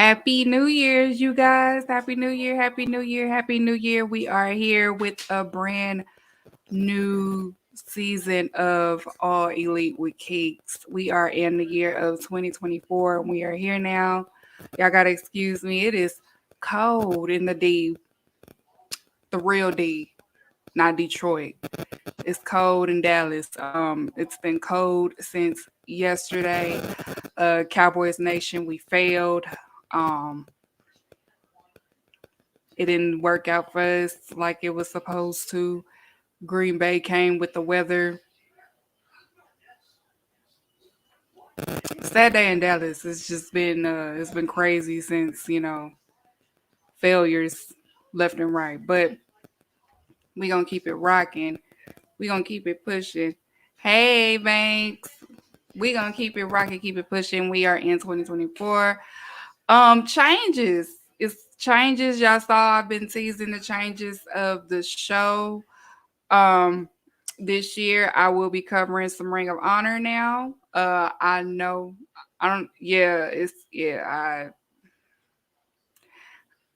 Happy New Year's, you guys. Happy New Year, Happy New Year, Happy New Year. We are here with a brand new season of All Elite with Keeks. We are in the year of 2024 and we are here now. Y'all got to excuse me. It is cold in the D, the real D, not Detroit. It's cold in Dallas. It's been cold since yesterday. Cowboys Nation, we failed. Um, It didn't work out for us like it was supposed to. Green Bay came with the weather. Sad day in Dallas. It's been crazy since failures left and right. But we gonna keep it rocking. We gonna keep it pushing. Hey Banks, we gonna keep it rocking, keep it pushing. We are in 2024. Changes. It's changes. Y'all saw I've been teasing the changes of the show. Um, this year I will be covering some Ring of Honor now. I know I don't yeah, it's yeah,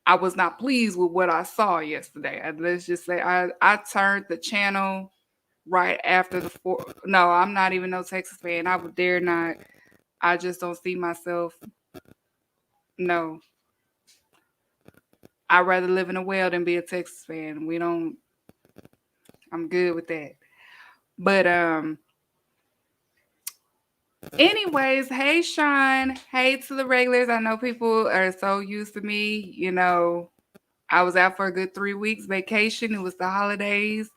I was not pleased with what I saw yesterday. Let's just say I turned the channel right after the four. No, I'm not even no Texas fan. I would dare not. I just don't see myself. No, I'd rather live in a well than be a Texas fan. We don't. I'm good with that. But anyways, hey Sean, hey to the regulars. I know people are so used to me. I was out for a good 3 weeks vacation. It was the holidays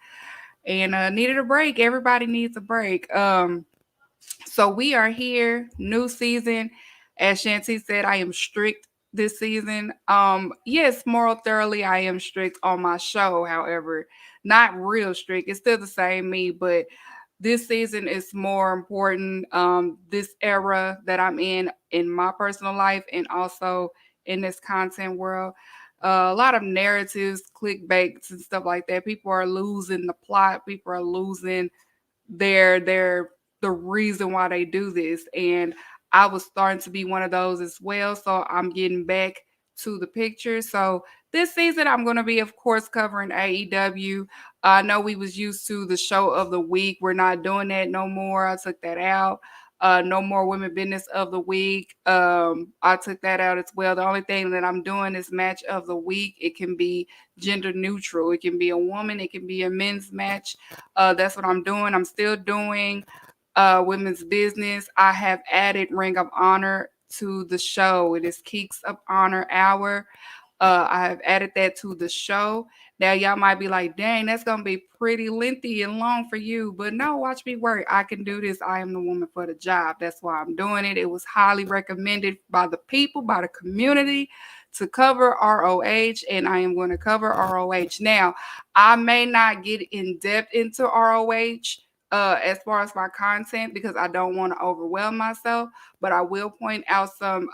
and needed a break. Everybody needs a break. So we are here, new season. As Shanti said, I am strict this season. Yes, moral thoroughly, I am strict on my show. However, not real strict. It's still the same me, but this season is more important. This era that I'm in my personal life and also in this content world. A lot of narratives, clickbaits, and stuff like that. People are losing the plot. People are losing their the reason why they do this. And I was starting to be one of those as well. So I'm getting back to the picture. So this season I'm going to be, of course, covering AEW. I know we was used to the show of the week. We're not doing that no more. I took that out. No more women business of the week. I took that out as well. The only thing that I'm doing is match of the week. It can be gender neutral. It can be a woman. It can be a men's match. That's what I'm doing. I'm still doing women's business. I have added Ring of Honor to the show. It is Keeks of Honor Hour. I have added that to the show. Now y'all might be like, dang, that's gonna be pretty lengthy and long for you. But no, watch me work. I can do this. I am the woman for the job. That's why I'm doing it. It was highly recommended by the people, by the community to cover ROH, and I am going to cover ROH. Now, I may not get in depth into ROH as far as my content because I don't want to overwhelm myself, but I will point out some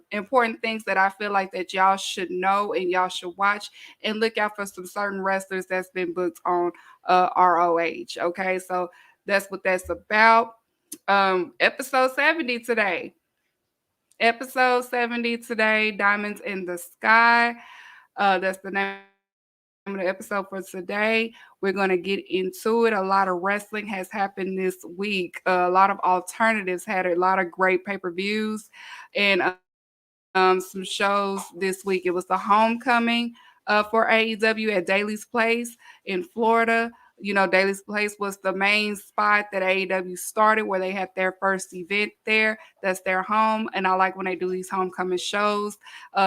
important things that I feel like that y'all should know and y'all should watch and look out for some certain wrestlers that's been booked on ROH. Okay, so that's what that's about. Episode 70 today. Episode 70 today, Diamonds in the Sky. That's the name of the episode for today. We're going to get into it. A lot of wrestling has happened this week. A lot of alternatives had a lot of great pay-per-views and some shows this week. It was the homecoming for AEW at Daly's Place in Florida. Daly's Place was the main spot that AEW started where they had their first event there. That's their home. And I like when they do these homecoming shows.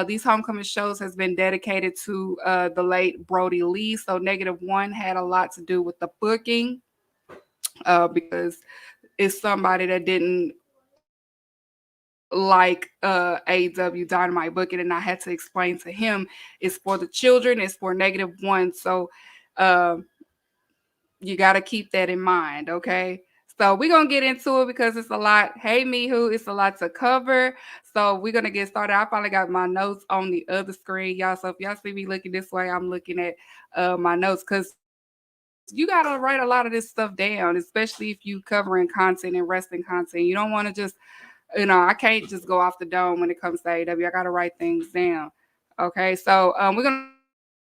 These homecoming shows has been dedicated to the late Brody Lee. So Negative One had a lot to do with the booking because it's somebody that didn't like AEW Dynamite booking, and I had to explain to him it's for the children, it's for Negative One. So uh, you got to keep that in mind, okay? So we're going to get into it because it's a lot. Hey, Mihu, it's a lot to cover. So we're going to get started. I probably got my notes on the other screen, y'all. So if y'all see me looking this way, I'm looking at my notes because you got to write a lot of this stuff down, especially if you covering content and wrestling content. You don't want to just I can't just go off the dome when it comes to AEW. I got to write things down. Okay, so we're gonna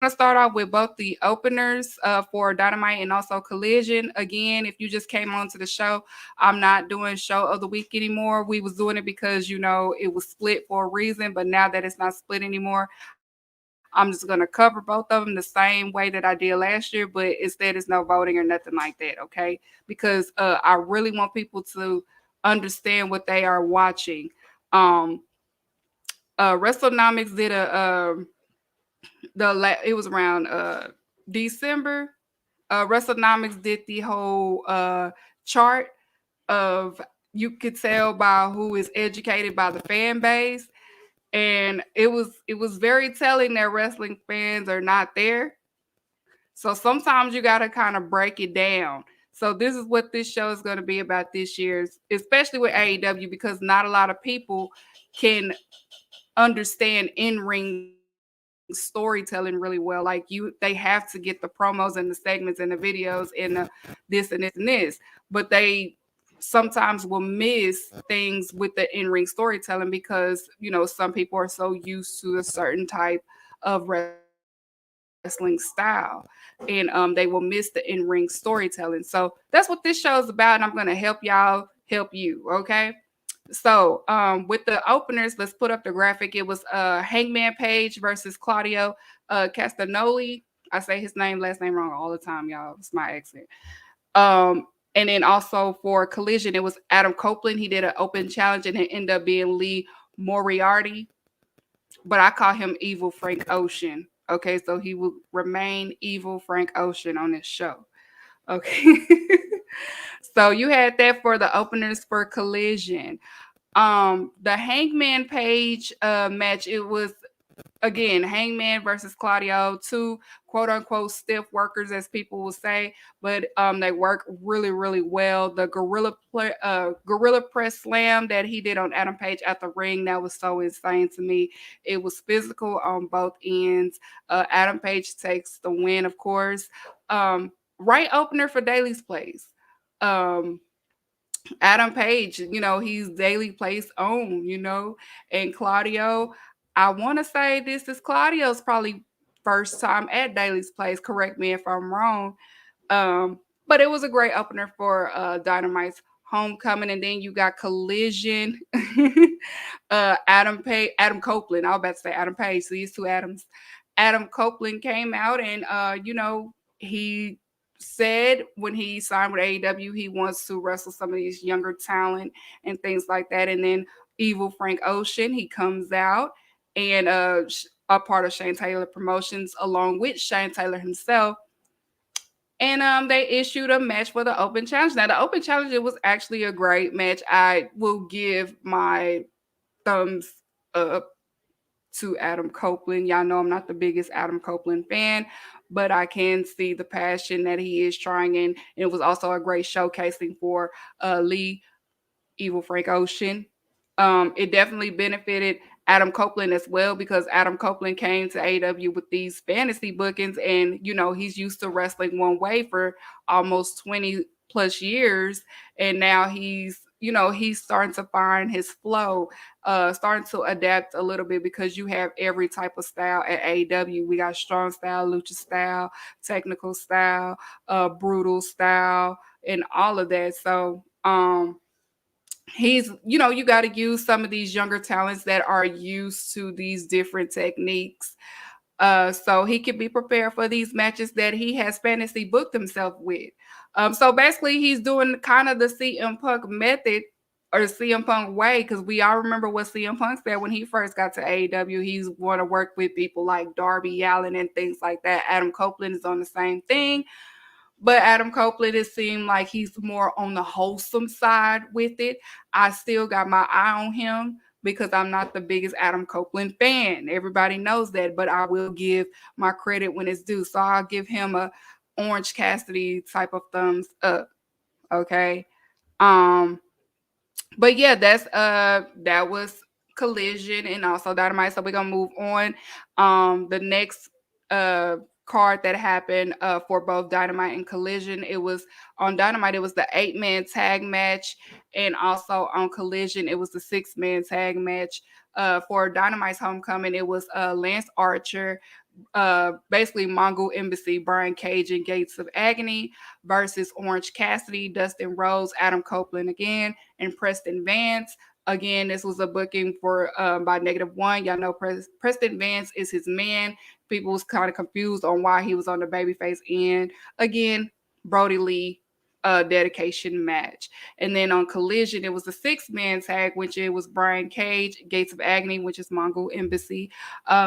start off with both the openers for Dynamite and also Collision. Again, if you just came on to the show, I'm not doing show of the week anymore. We was doing it because it was split for a reason, but now that it's not split anymore, I'm just gonna cover both of them the same way that I did last year, but instead it's no voting or nothing like that. Okay, because I really want people to understand what they are watching. Um, WrestleNomics did it was around December. WrestleNomics did the whole chart of, you could tell by who is educated by the fan base, and it was very telling that wrestling fans are not there. So sometimes you got to kind of break it down. So this is what this show is going to be about this year, especially with AEW, because not a lot of people can understand in-ring storytelling really well. Like they have to get the promos and the segments and the videos and the this and this and this, but they sometimes will miss things with the in-ring storytelling because some people are so used to a certain type of wrestling style, and they will miss the in-ring storytelling. So that's what this show is about, and I'm going to help y'all help you. Okay. So, with the openers, let's put up the graphic. It was Hangman Page versus Claudio Castagnoli. I say his last name wrong all the time, y'all. It's my accent. Um, and then also for Collision, it was Adam Copeland. He did an open challenge, and it ended up being Lee Moriarty, but I call him Evil Frank Ocean. Okay, so he will remain Evil Frank Ocean on this show. Okay. So you had that for the openers for Collision. The Hangman Page match, it was again Hangman versus Claudio, two quote unquote stiff workers, as people will say, but they work really really well. The gorilla press slam that he did on Adam Page at the ring, that was so insane to me. It was physical on both ends. Adam Page takes the win, of course. Right opener for Daly's Place. Um, Adam Page, he's Daily Place own, and Claudio, I want to say this is Claudio's probably first time at Daly's Place. Correct me if I'm wrong. Um, but it was a great opener for Dynamite's Homecoming, and then you got Collision. Adam Copeland. I was about to say Adam Page. So these two Adams. Adam Copeland came out, and he said when he signed with AEW, he wants to wrestle some of these younger talent and things like that. And then Evil Frank Ocean, he comes out and a part of Shane Taylor Promotions along with Shane Taylor himself, and they issued a match for the Open Challenge. Now, the Open Challenge, it was actually a great match. I will give my thumbs up to Adam Copeland. Y'all know I'm not the biggest Adam Copeland fan, but I can see the passion that he is trying in. And it was also a great showcasing for Lee Evil Frank Ocean. It definitely benefited Adam Copeland as well, because Adam Copeland came to AEW with these fantasy bookings, and he's used to wrestling one way for almost 20 plus years, and now he's starting to find his flow, starting to adapt a little bit, because you have every type of style at AEW. We got strong style, lucha style, technical style, brutal style, and all of that. So he's you got to use some of these younger talents that are used to these different techniques, so he can be prepared for these matches that he has fantasy booked himself with. So basically he's doing kind of the CM Punk method, or the CM Punk way, because we all remember what CM Punk said when he first got to AEW. He's want to work with people like Darby Allin and things like that. Adam Copeland is on the same thing, but Adam Copeland, it seemed like he's more on the wholesome side with it. I still got my eye on him because I'm not the biggest Adam Copeland fan. Everybody knows that, but I will give my credit when it's due. So I'll give him a Orange Cassidy type of thumbs up. Okay. Um, but yeah, that was Collision and also Dynamite. So we're gonna move on. The next card that happened for both Dynamite and Collision. It was on Dynamite, it was the 8-man tag match, and also on Collision, it was the 6-man tag match. For Dynamite's homecoming, it was Lance Archer, basically Mongol Embassy, Brian Cage, and Gates of Agony versus Orange Cassidy, Dustin Rhodes, Adam Copeland again, and Preston Vance. Again, this was a booking for by -1. Y'all know Preston Vance is his man. People was kind of confused on why he was on the babyface end. Again, Brody Lee dedication match. And then on Collision, it was a 6-man tag, which it was Brian Cage, Gates of Agony, which is Mongol Embassy,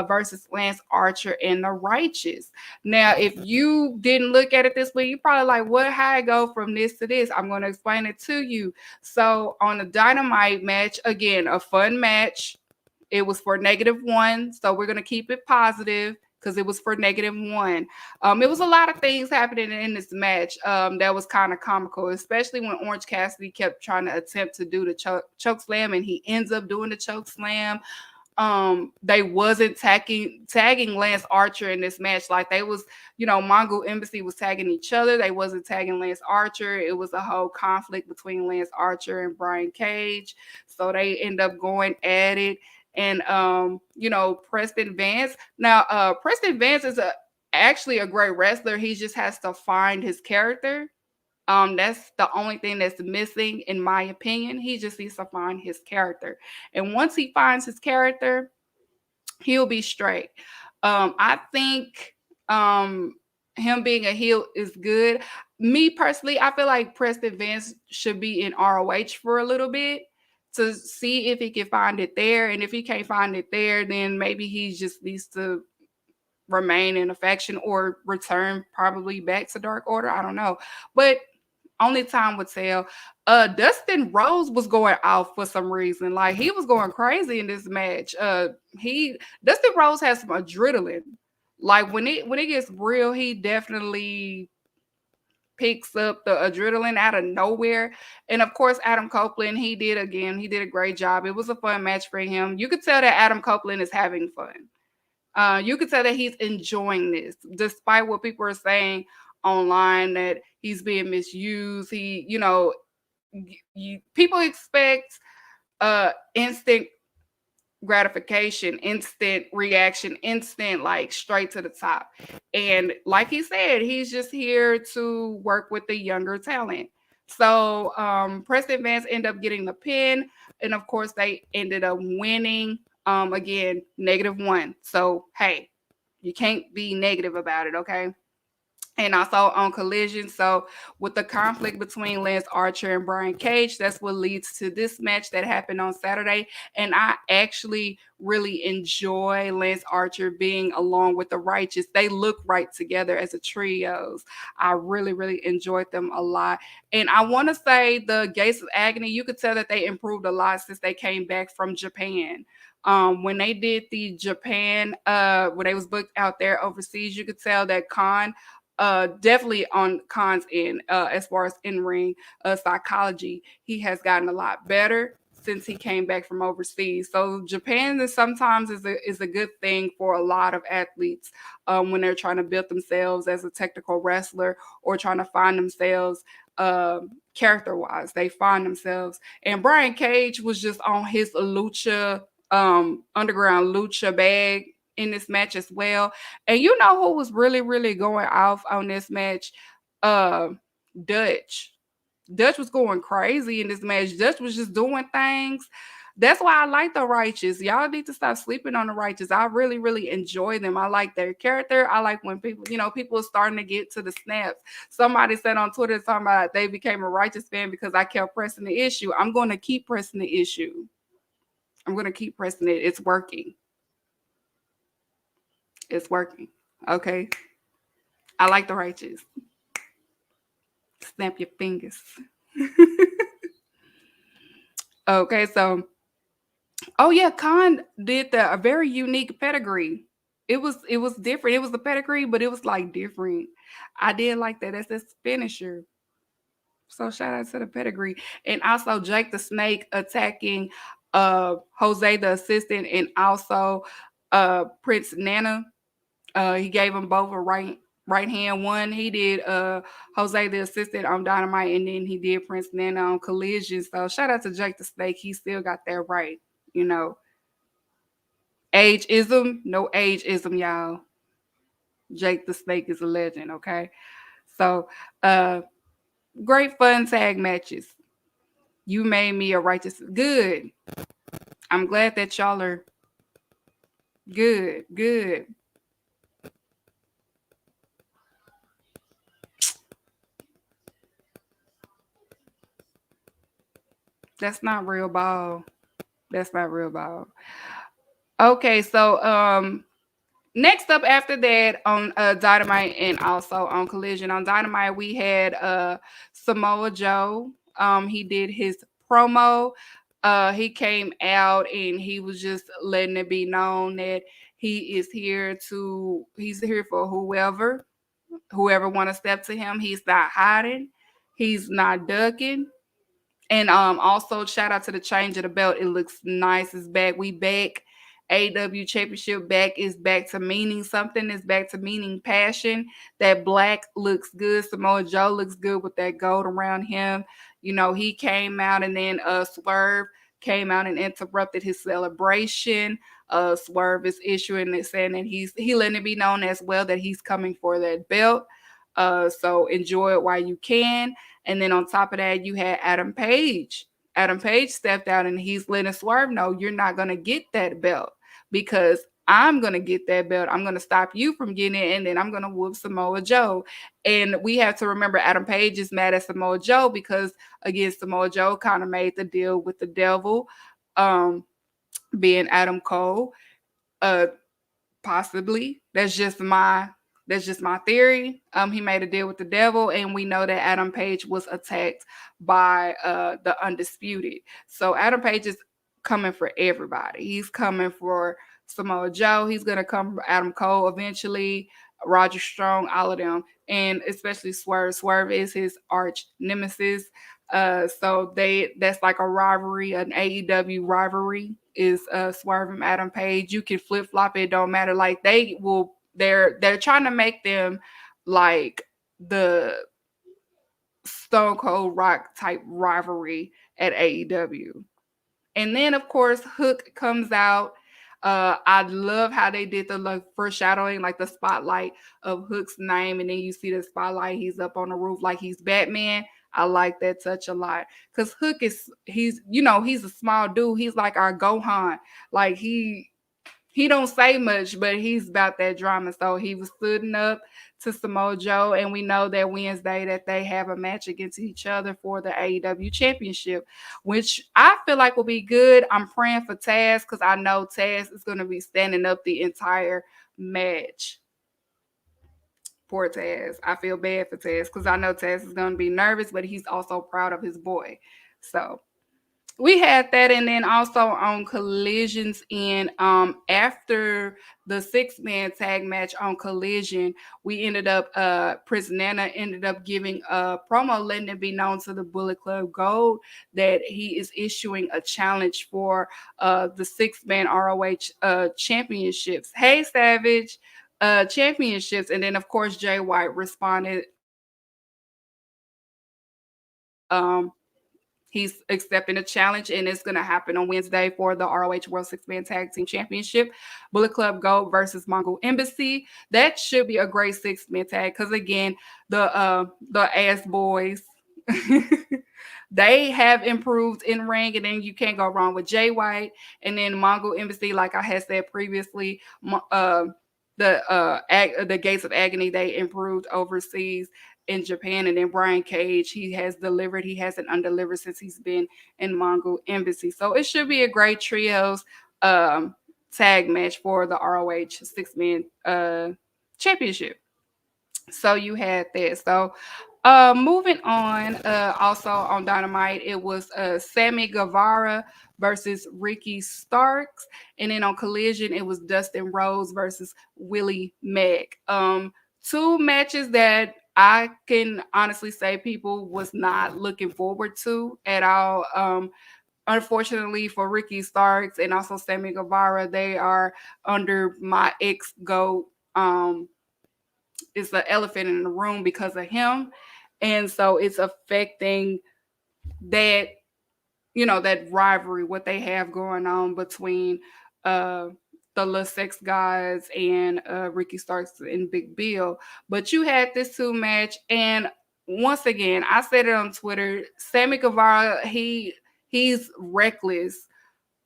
versus Lance Archer and the Righteous. Now, if you didn't look at it this way, you're probably like, what, how I go from this to this? I'm going to explain it to you. So on the Dynamite match, again, a fun match. It was for -1, so we're going to keep it positive because it was for -1. It was a lot of things happening in this match that was kind of comical, especially when Orange Cassidy kept trying to attempt to do the choke slam, and he ends up doing the choke slam. They wasn't tagging Lance Archer in this match. Like they was, Mongol Embassy was tagging each other. They wasn't tagging Lance Archer. It was a whole conflict between Lance Archer and Brian Cage. So they end up going at it. And Preston Vance. Now, Preston Vance is actually a great wrestler. He just has to find his character. That's the only thing that's missing, in my opinion. He just needs to find his character. And once he finds his character, he'll be straight. I think him being a heel is good. Me personally, I feel like Preston Vance should be in ROH for a little bit to see if he can find it there. And if he can't find it there, then maybe he just needs to remain in a faction or return probably back to Dark Order. I don't know. But only time would tell. Dustin Rhodes was going out for some reason. Like he was going crazy in this match. Dustin Rhodes has some adrenaline. Like when it gets real, he definitely picks up the adrenaline out of nowhere. And of course, Adam Copeland, he did a great job. It was a fun match for him. You could tell that Adam Copeland is having fun. You could tell that he's enjoying this, despite what people are saying online that he's being misused. People expect instant gratification, instant reaction, instant, like straight to the top. And like he said, he's just here to work with the younger talent. So Preston Vance ended up getting the pin, and of course they ended up winning. Again, -1. So hey, you can't be negative about it, okay? And also on Collision. So with the conflict between Lance Archer and Brian Cage, that's what leads to this match that happened on Saturday. And I actually really enjoy Lance Archer being along with the Righteous. They look right together as a trios. I really, really enjoyed them a lot. And I want to say the Gates of Agony, you could tell that they improved a lot since they came back from Japan. When they did the Japan, when they was booked out there overseas, you could tell that Khan, definitely on Khan's end, as far as in-ring psychology, he has gotten a lot better since he came back from overseas. So Japan sometimes is a good thing for a lot of athletes when they're trying to build themselves as a technical wrestler or trying to find themselves character-wise. They find themselves. And Brian Cage was just on his lucha, underground lucha bag in this match as well. And you know who was really, really going off on this match? Dutch. Dutch was going crazy in this match. Dutch was just doing things. That's why I like the Righteous. Y'all need to stop sleeping on the Righteous. I really, really enjoy them. I like their character. I like when people are starting to get to the snaps. Somebody said on Twitter talking about they became a Righteous fan because I kept pressing the issue. I'm going to keep pressing the issue. I'm going to keep pressing it. It's working. It's working. Okay. I like the Righteous. Snap your fingers. Okay, so Khan did a very unique pedigree. It was different. It was the pedigree, but it was like different. I did like that. That's his finisher. So shout out to the pedigree. And also Jake the Snake attacking Jose the assistant, and also Prince Nana. He gave them both a right hand one. He did Jose the assistant on Dynamite, and then he did Prince Nana on Collision. So shout out to Jake the Snake. He still got that right. You know, ageism, no ageism, y'all. Jake the Snake is a legend. Okay, so great fun tag matches. You made me a righteous good. I'm glad that y'all are good. Good. That's not real ball. That's not real ball. Okay, so next up after that on Dynamite and also on Collision on Dynamite we had Samoa Joe. He did his promo. He came out and he was just letting it be known that he's here for whoever want to step to him. He's not hiding. He's not ducking. And also shout out to the change of the belt. It looks nice. It's back. We back. AEW Championship back is back to meaning something. It's back to meaning passion. That black looks good. Samoa Joe looks good with that gold around him. You know, he came out and then Swerve came out and interrupted his celebration. Swerve is issuing it saying that he letting it be known as well that he's coming for that belt. So enjoy it while you can. And then on top of that, you had Adam Page. Adam Page stepped out and he's letting Swerve know you're not going to get that belt because I'm going to get that belt. I'm going to stop you from getting it and then I'm going to whoop Samoa Joe. And we have to remember Adam Page is mad at Samoa Joe because, again, Samoa Joe kind of made the deal with the devil, being Adam Cole. Uh, Possibly. That's just my theory. He made a deal with the devil, and we know that Adam Page was attacked by the Undisputed. So Adam Page is coming for everybody. He's coming for Samoa Joe. He's gonna come for Adam Cole eventually. Roger Strong, all of them, and especially Swerve. Swerve is his arch nemesis. So that's like a rivalry, an AEW rivalry is Swerve and Adam Page. You can flip flop it, don't matter. Like they're trying to make them like the Stone Cold Rock type rivalry at AEW. And then of course Hook comes out. I love how they did the like foreshadowing, like the spotlight of Hook's name, and then you see the spotlight. He's up on the roof like he's Batman. I like that touch a lot because Hook he's a small dude. He's like our Gohan. Like he don't say much, but he's about that drama. So he was stooding up to Samoa Joe, and we know that Wednesday that they have a match against each other for the AEW Championship, which I feel like will be good. I'm praying for Taz because I know Taz is going to be standing up the entire match. Poor Taz. I feel bad for Taz because I know Taz is going to be nervous, but he's also proud of his boy. So we had that, and then also on Collisions in after the 6-man tag match on Collision, we ended up Prince Nana ended up giving a promo letting it be known to the Bullet Club Gold that he is issuing a challenge for the 6-man ROH championships. Hey Savage, championships. And then of course Jay White responded, um he's accepting a challenge, and it's going to happen on Wednesday for the ROH World 6-Man Tag Team Championship. Bullet Club Gold versus Mongol Embassy. That should be a great 6-man tag because, again, the ass boys, they have improved in ring, and then you can't go wrong with Jay White. And then Mongol Embassy, like I had said previously, the Gates of Agony, they improved overseas in Japan. And then Brian Cage, he hasn't undelivered since he's been in Mongol Embassy. So it should be a great trios tag match for the ROH 6-man championship. So you had that. So moving on, also on Dynamite, it was Sammy Guevara versus Ricky Starks. And then on Collision, it was Dustin Rhodes versus Willie Mack. Two matches that I can honestly say people was not looking forward to at all. Unfortunately for Ricky Starks and also Sammy Guevara, they are under my ex-GOAT um it's the elephant in the room because of him. And so it's affecting that, that rivalry, what they have going on between uh the Lil Sex guys and Ricky Starks and Big Bill. But you had this two match, and once again, I said it on Twitter, Sammy Guevara, he's reckless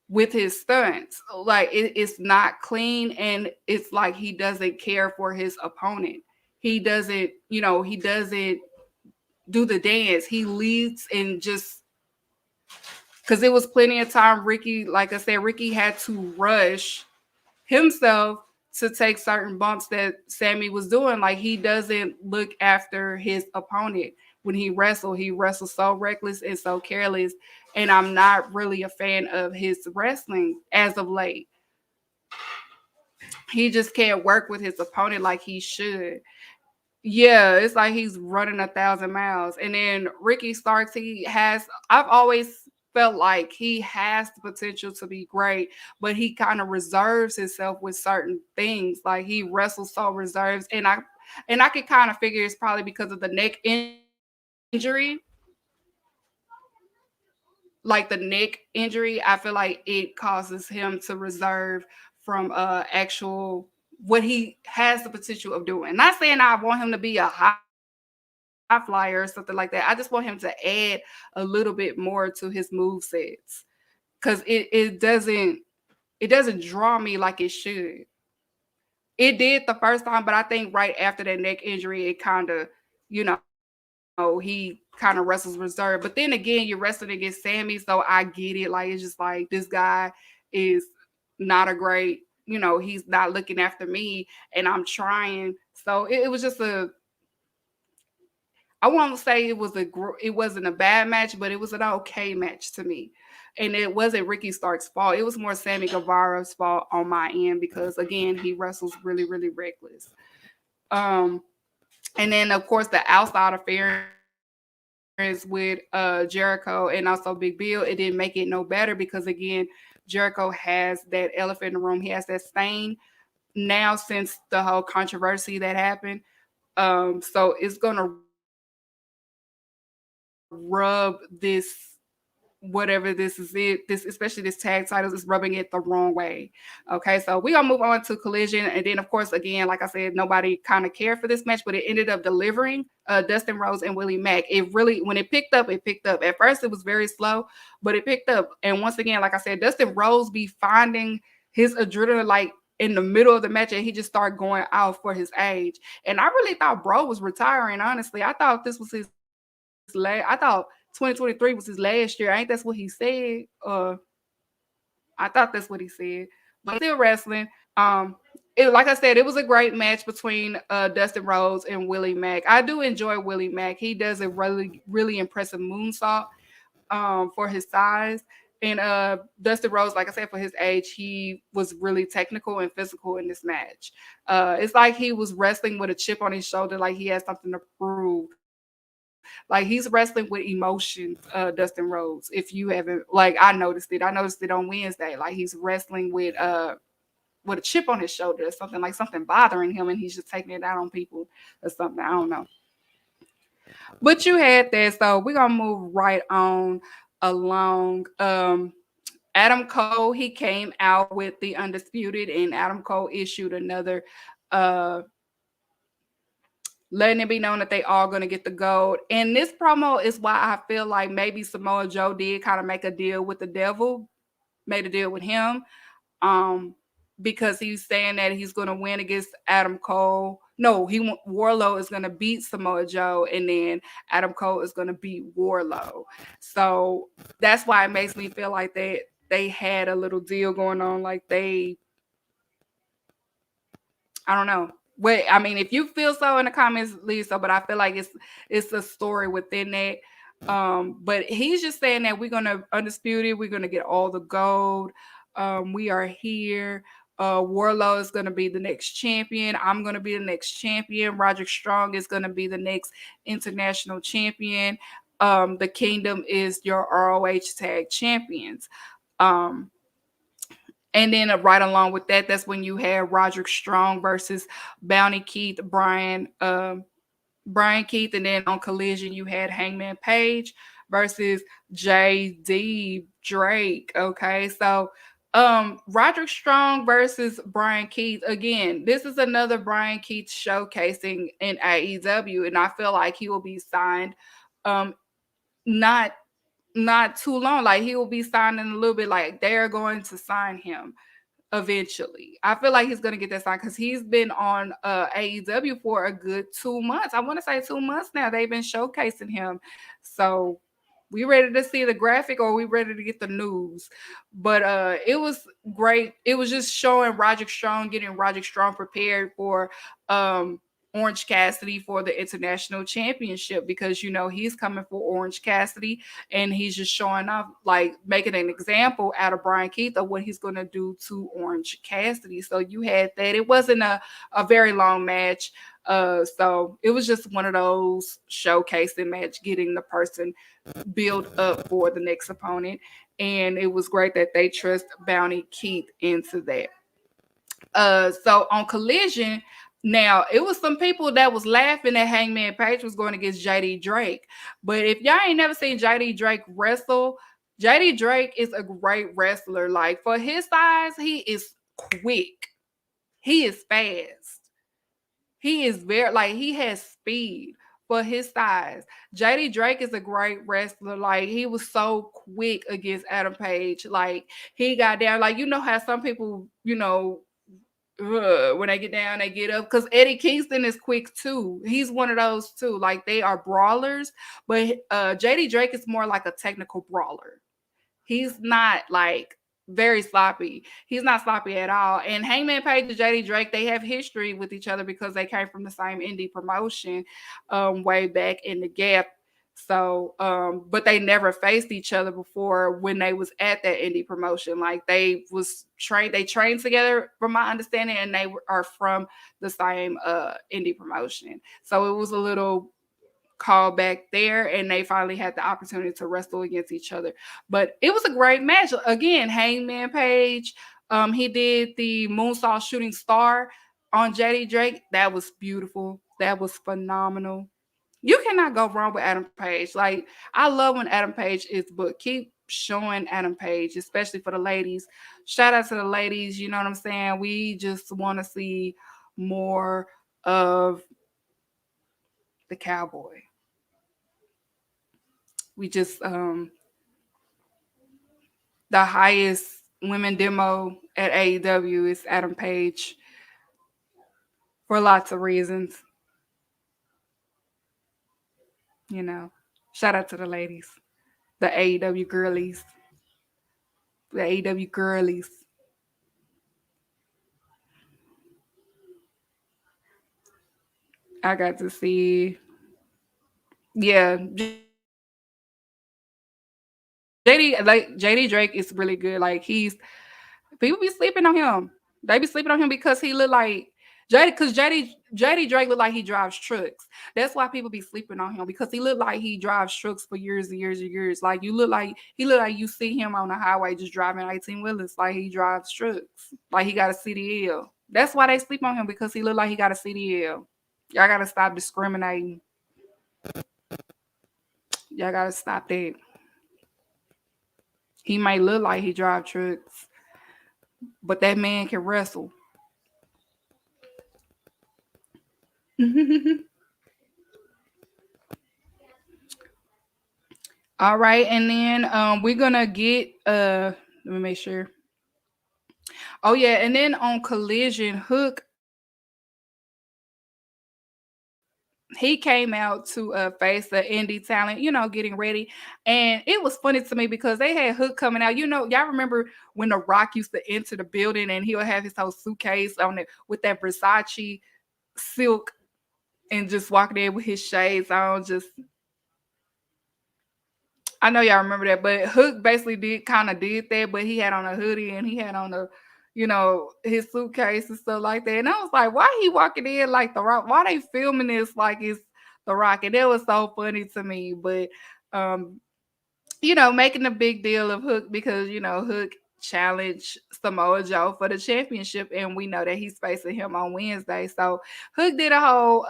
with his stunts. Like it's not clean, and it's like he doesn't care for his opponent. He doesn't, he doesn't do the dance. He leads and just because it was plenty of time. Ricky, like I said, Ricky had to rush himself to take certain bumps that Sammy was doing. Like he doesn't look after his opponent when he wrestles. He wrestles so reckless and so careless. And I'm not really a fan of his wrestling as of late. He just can't work with his opponent like he should. Yeah, it's like he's running 1,000 miles. And then Ricky Starks, I've always felt like he has the potential to be great, but he kind of reserves himself with certain things. Like he wrestles so reserves, and I could kind of figure it's probably because of the neck injury. Like the neck injury, I feel like it causes him to reserve from actual what he has the potential of doing. Not saying I want him to be a high flyer or something like that. I just want him to add a little bit more to his move sets because it doesn't draw me like it should. It did the first time, but I think right after that neck injury, it kind of, he kind of wrestles reserve. But then again, you're wrestling against Sammy, so I get it. Like it's just like this guy is not a great, he's not looking after me, and I'm trying. So it was just I won't say it wasn't a bad match, but it was an okay match to me. And it wasn't Ricky Stark's fault. It was more Sammy Guevara's fault on my end because again, he wrestles really, really reckless. Um, and then of course the outside interference with Jericho and also Big Bill, it didn't make it no better because again, Jericho has that elephant in the room. He has that stain now since the whole controversy that happened. So it's gonna rub this whatever this is especially this tag titles is rubbing it the wrong way. Okay, so we gonna move on to Collision, and then of course again, like I said, nobody kind of cared for this match, but it ended up delivering. Dustin Rhodes and Willie Mack. It really, when it picked up, it picked up. At first, it was very slow, but it picked up. And once again, like I said, Dustin Rhodes be finding his adrenaline like in the middle of the match, and he just started going out for his age. And I really thought Bro was retiring. Honestly, I thought this was his last. I thought 2023 was his last year. Ain't that's what he said? I thought that's what he said. But he's still wrestling. Like I said, it was a great match between Dustin Rhodes and Willie Mack. I do enjoy Willie Mack. He does a really, really impressive moonsault for his size. And Dustin Rhodes, like I said, for his age, he was really technical and physical in this match. It's like he was wrestling with a chip on his shoulder, like he has something to prove. Like he's wrestling with emotions, Dustin Rhodes. If you haven't, like I noticed it. I noticed it on Wednesday. Like he's wrestling with a chip on his shoulder or something, like something bothering him, and he's just taking it out on people or something. I don't know. But you had that, so we're gonna move right on along. Adam Cole, he came out with the Undisputed, and Adam Cole issued another uh letting it be known that they all gonna get the gold. And this promo is why I feel like maybe Samoa Joe did kind of make a deal with the devil, made a deal with him. Um, because he's saying that he's gonna win against Adam Cole. No, Warlow is gonna beat Samoa Joe, and then Adam Cole is gonna beat Warlow. So that's why it makes me feel like they had a little deal going on. Like I don't know. Wait, I mean, if you feel so in the comments, leave so. But I feel like it's a story within that. But he's just saying that we're gonna undisputed. We're gonna get all the gold. We are here. Warlow is gonna be the next champion. I'm gonna be the next champion. Roderick Strong is gonna be the next international champion. The Kingdom is your ROH tag champions. Um, And then right along with that, that's when you had Roderick Strong versus Bounty Keith, Brian Keith, and then on Collision you had Hangman Page versus JD Drake. Okay, so Roderick Strong versus Brian Keith. Again, this is another Brian Keith showcasing in AEW, and I feel like he will be signed um not not too long. Like he will be signed in a little bit, like they're going to sign him eventually. I feel like he's gonna get that sign because he's been on AEW for a good 2 months. I want to say 2 months now. They've been showcasing him, so we ready to see the graphic or we ready to get the news. But it was great. It was just showing Roderick Strong, getting Roderick Strong prepared for um Orange Cassidy for the international championship, because you know he's coming for Orange Cassidy, and he's just showing off, like making an example out of Brian Keith of what he's going to do to Orange Cassidy. So you had that. It wasn't a very long match. So it was just one of those showcasing match, getting the person build up for the next opponent. And it was great that they trust Bounty Keith into that. So on Collision, now it was some people that was laughing that Hangman Page was going against JD Drake. But if y'all ain't never seen JD Drake wrestle, JD Drake is a great wrestler. Like for his size, he is quick. He is fast. He is very, like, he has speed for his size. JD Drake is a great wrestler. Like he was so quick against Adam Page. Like he got down. Like you know how some people, you know, when they get down, they get up. Because Eddie Kingston is quick too. He's one of those too. Like they are brawlers, but JD Drake is more like a technical brawler. He's not like very sloppy. He's not sloppy at all. And Hangman Page and JD Drake, they have history with each other because they came from the same indie promotion way back in the Gap. So, but they never faced each other before when they was at that indie promotion. Like they trained together from my understanding, and they are from the same indie promotion. So it was a little call back there, and they finally had the opportunity to wrestle against each other. But it was a great match. Again, Hangman Page, he did the moonsault shooting star on JD Drake. That was beautiful. That was phenomenal. You cannot go wrong with Adam Page. Like I love when Adam Page is booked. Keep showing Adam Page, especially for the ladies. Shout out to the ladies. You know what I'm saying? We just want to see more of the cowboy. We just the highest women demo at AEW is Adam Page for lots of reasons. You know, shout out to the ladies, the AEW girlies, the AEW girlies. I got to see, yeah, JD, like JD Drake is really good. Like people be sleeping on him. They be sleeping on him because he look like JD Drake look like he drives trucks. That's why people be sleeping on him, because he look like he drives trucks for years and years and years. Like he look like you see him on the highway just driving 18 wheelers, like he drives trucks, like he got a CDL. That's why they sleep on him, because he look like he got a CDL. Y'all gotta stop discriminating. Y'all gotta stop that. He might look like he drive trucks, but that man can wrestle. All right, and then we're gonna get let me make sure. Oh yeah, and then on Collision, Hook, he came out to face the indie talent, you know, getting ready. And it was funny to me because they had Hook coming out. You know, y'all remember when The Rock used to enter the building and he'll have his whole suitcase on it with that Versace silk and just walking in with his shades on, just I know y'all remember that, but Hook basically did that, but he had on a hoodie and he had on a, you know, his suitcase and stuff like that. And I was like, why he walking in like The Rock? Why they filming this like it's The Rock? And that was so funny to me. But you know, making a big deal of Hook because, you know, Hook challenge Samoa Joe for the championship, and we know that he's facing him on Wednesday. So Hook did a whole,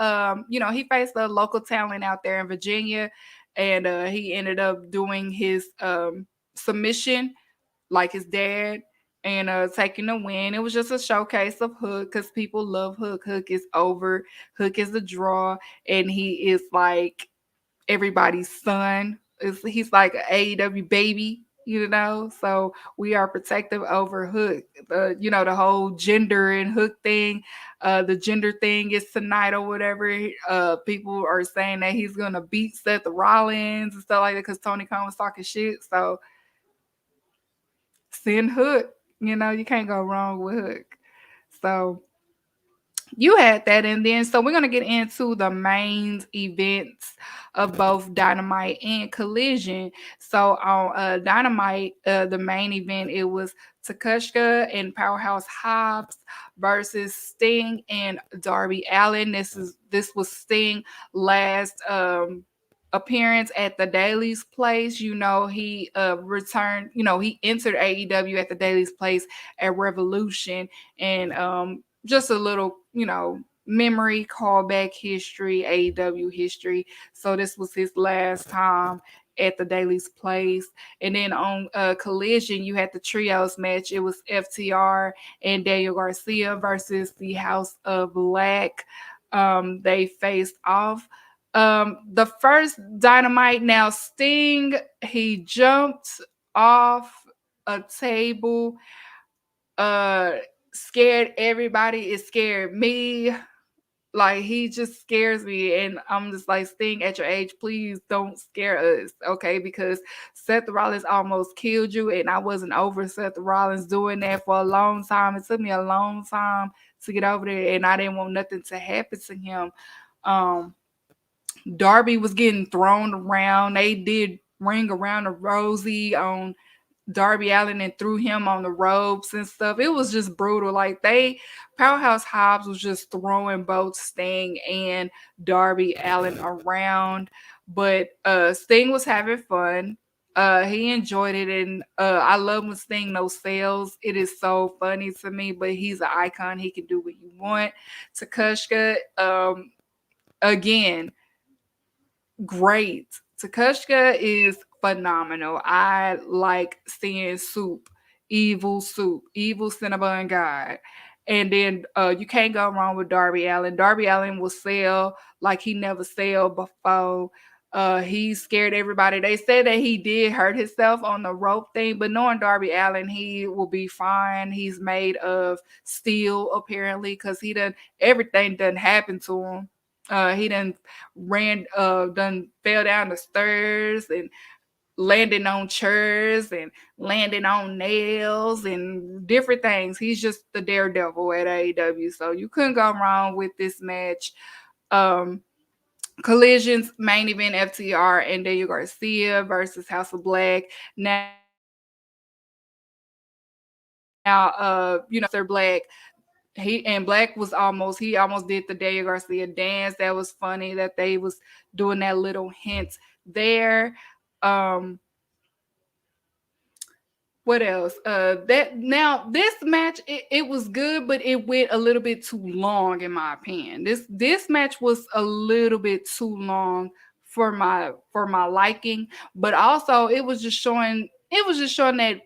he faced a local talent out there in Virginia, and he ended up doing his submission like his dad and taking the win. It was just a showcase of Hook because people love Hook. Hook is over. Hook is a draw, and he is like everybody's son. He's like an AEW baby, So we are protective over Hook. The whole gender and Hook thing. The gender thing is tonight or whatever. People are saying that he's gonna beat Seth Rollins and stuff like that because Tony Khan was talking shit. So send Hook. You can't go wrong with Hook. So you had that, and then so we're gonna get into the main events of both Dynamite and Collision. So on Dynamite, the main event, it was Takushka and Powerhouse Hobbs versus Sting and Darby Allin. This was Sting last appearance at the Daily's Place. He returned. He entered AEW at the Daily's Place at Revolution, and just a little, memory, callback history, AEW history. So this was his last time at the Daily's Place. And then on Collision, you had the trios match. It was FTR and Daniel Garcia versus the House of Black. They faced off. The first Dynamite, now Sting, he jumped off a table, scared everybody. It scared me. Like, he just scares me, and I'm just like, Sting, at your age, please don't scare us, okay? Because Seth Rollins almost killed you, and I wasn't over Seth Rollins doing that for a long time. It took me a long time to get over there, and I didn't want nothing to happen to him. Darby was getting thrown around. They did Ring Around the Rosie on Darby Allin and threw him on the ropes and stuff. It was just brutal. Like, Powerhouse Hobbs was just throwing both Sting and Darby Allin around. But Sting was having fun. He enjoyed it, and I love when Sting no sells. It is so funny to me, but he's an icon. He can do what you want. Takushka, again, great. Takushka is phenomenal. I like seeing evil Cinnabon God. And then you can't go wrong with Darby Allin. Darby Allin will sell like he never sailed before. He scared everybody. They said that he did hurt himself on the rope thing, but knowing Darby Allin, he will be fine. He's made of steel apparently, because everything doesn't happen to him. He done fell down the stairs and landing on chairs and landing on nails and different things. He's just the daredevil at AEW. So you couldn't go wrong with this match. Collision's main event, FTR and Daniel Garcia versus House of Black. Now, Mr. Black, Black was almost did the Daniel Garcia dance. That was funny that they was doing that little hint there. What else? This match, it was good, but it went a little bit too long in my opinion. This match was a little bit too long for my liking, but also it was just showing that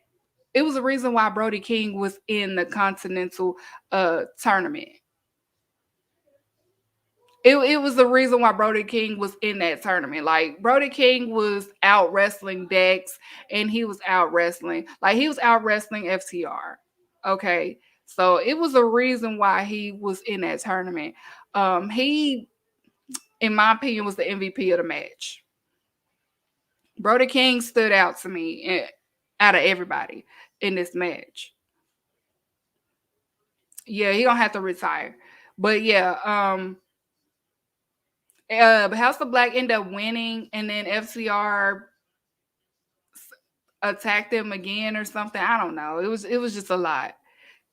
it was a reason why Brody King was in the Continental tournament. It was the reason why Brody King was in that tournament. Like, Brody King was out wrestling Dex, and he was out wrestling FTR. Okay, so it was a reason why he was in that tournament. He, in my opinion, was the MVP of the match. Brody King stood out to me out of everybody in this match. Yeah, he gonna have to retire, but yeah, House of Black ended up winning, and then FCR attacked them again or something. I don't know. It was just a lot.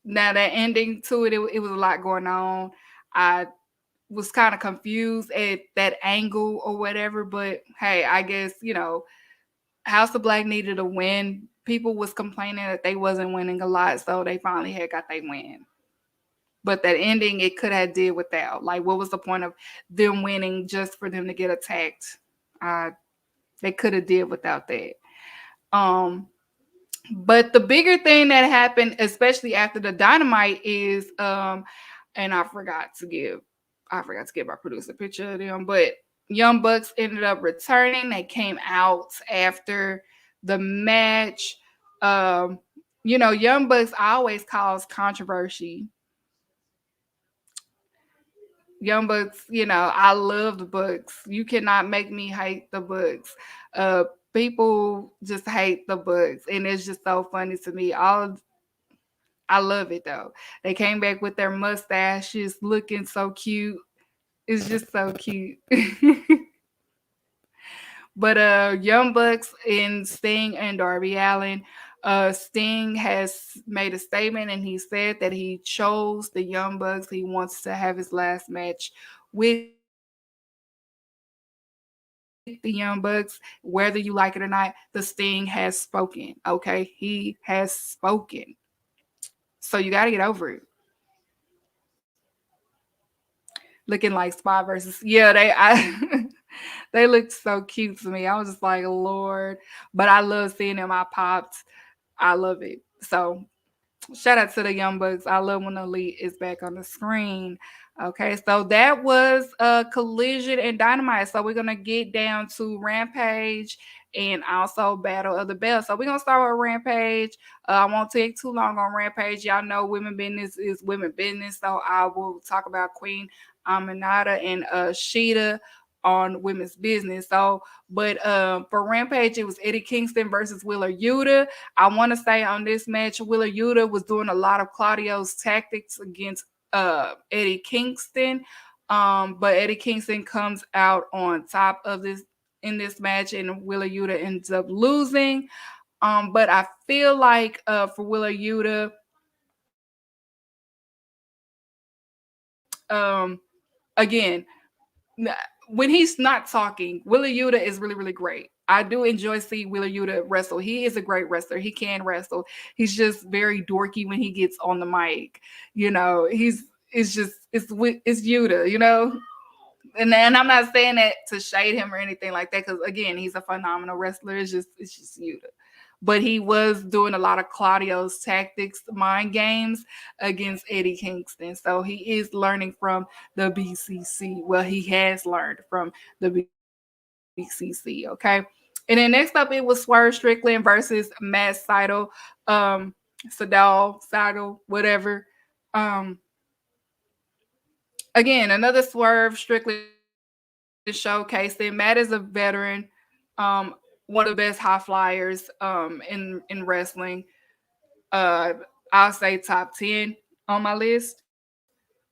Now that ending to it, it was a lot going on. I was kind of confused at that angle or whatever, but hey, I guess House of Black needed a win people was complaining that they wasn't winning a lot, so they finally had got their win. But that ending, it could have did without. Like, what was the point of them winning just for them to get attacked? They could have did without that. Um, but the bigger thing that happened, especially after the Dynamite, is and I forgot to give our producer a picture of them, but Young Bucks ended up returning. They came out after the match. Um, Young Bucks always cause controversy. Young Bucks, I love the Bucks. You cannot make me hate the Bucks. Uh, People just hate the Bucks, and it's just so funny to me. I love it though. They came back with their mustaches, looking so cute. It's just so cute. But Young Bucks and Sting and Darby Allin. Sting has made a statement and he said that he chose the Young Bucks. He wants to have his last match with the Young Bucks, whether you like it or not. The Sting has spoken. Okay, he has spoken. So you got to get over it. Looking like Spy versus they looked so cute to me. I was just like, Lord, but I love seeing them. I popped. I love it. So shout out to the Young Bucks. I love when the Elite is back on the screen. Okay, so that was Collision and Dynamite. So we're gonna get down to Rampage and also Battle of the Bells. So we're gonna start with Rampage. I won't take too long on Rampage. Y'all know women business is women business. So I will talk about Queen Aminata and Sheeta on women's business. So, but for Rampage, it was Eddie Kingston versus Wheeler Yuta. I want to say on this match, Wheeler Yuta was doing a lot of Claudio's tactics against Eddie Kingston. But Eddie Kingston comes out on top of this in this match, and Wheeler Yuta ends up losing. But I feel like for Wheeler Yuta, again, when he's not talking, Wheeler Yuta is really, really great. I do enjoy seeing Wheeler Yuta wrestle. He is a great wrestler. He can wrestle. He's just very dorky when he gets on the mic. It's just it's Yuta. And I'm not saying that to shade him or anything like that, because again, he's a phenomenal wrestler. It's just Yuta. But he was doing a lot of Claudio's tactics, mind games against Eddie Kingston. So he is learning from the BCC. Well, he has learned from the BCC. Okay. And then next up, it was Swerve Strickland versus Matt Seidel, Seidel, whatever. Um, Again, another Swerve Strickland showcasing. Matt is a veteran, um, one of the best high flyers in wrestling. Uh, I'll say top 10 on my list.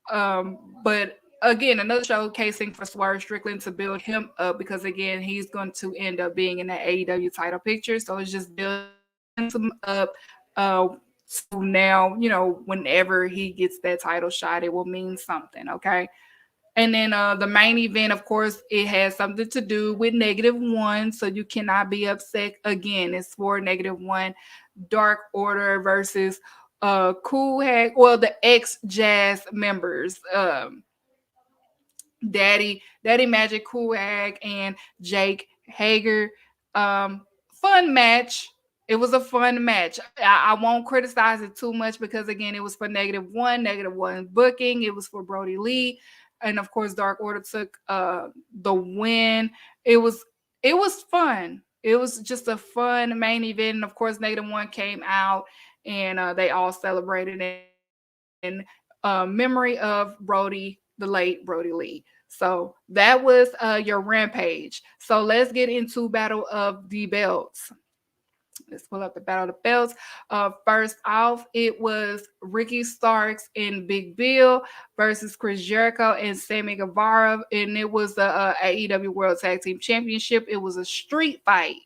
But again, another showcasing for Swerve Strickland to build him up, because again, he's going to end up being in the AEW title picture. So it's just building him up to now, whenever he gets that title shot, it will mean something. Okay. And then the main event, of course, it has something to do with -1, so you cannot be upset. Again, it's for -1. Dark Order versus Cool Hack, well, the ex-Jazz members, Daddy Magic Kulak and Jake Hager. Fun match. It was a fun match. I won't criticize it too much because again, it was for -1 booking. It was for Brody Lee, and of course, Dark Order took the win. It was fun. It was just a fun main event. And of course, -1 came out and they all celebrated in memory of the late Brody Lee. So that was your Rampage. So let's get into Battle of the Belts. Let's pull up the Battle of the Belts. First off, it was Ricky Starks and Big Bill versus Chris Jericho and Sammy Guevara, and it was the AEW World Tag Team Championship. It was a street fight.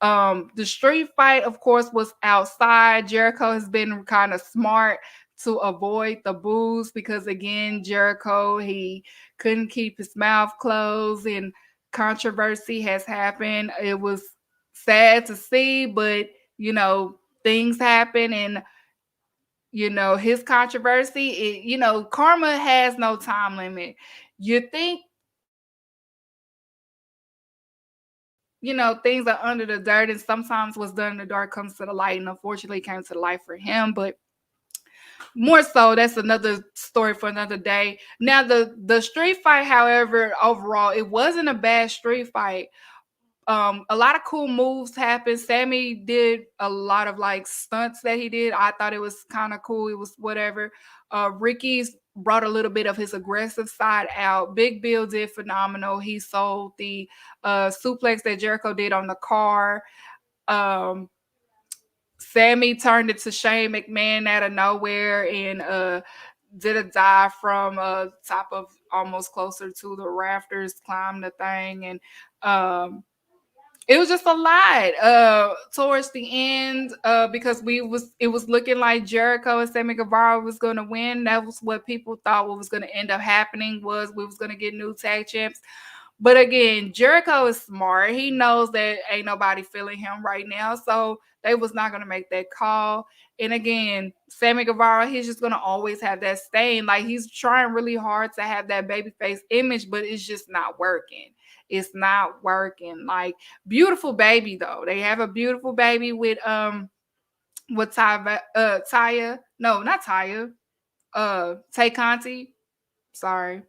The street fight, of course, was outside. Jericho has been kind of smart to avoid the booze because, again, Jericho, he couldn't keep his mouth closed and controversy has happened. It was sad to see, but things happen, and his controversy, karma has no time limit. You think, things are under the dirt, and sometimes what's done in the dark comes to the light, and unfortunately it came to the light for him. But more so, that's another story for another day. Now, the street fight, however, overall, it wasn't a bad street fight. A lot of cool moves happened. Sammy did a lot of like stunts that he did. I thought it was kind of cool. It was whatever. Ricky's brought a little bit of his aggressive side out. Big Bill did phenomenal. He sold the suplex that Jericho did on the car. Um, Sammy turned it to Shane McMahon out of nowhere and did a dive from top of almost closer to the rafters, climbed the thing, and it was just a lot towards the end because it was looking like Jericho and Sammy Guevara was going to win. That was what people thought. What was going to end up happening was we was going to get new tag champs. But again, Jericho is smart. He knows that ain't nobody feeling him right now, so they was not going to make that call. And again, Sammy Guevara, he's just going to always have that stain. Like, he's trying really hard to have that babyface image, but it's just not working. It's not working. Like, beautiful baby though. They have a beautiful baby with Taya. No, not Taya. Tay Conti. Sorry.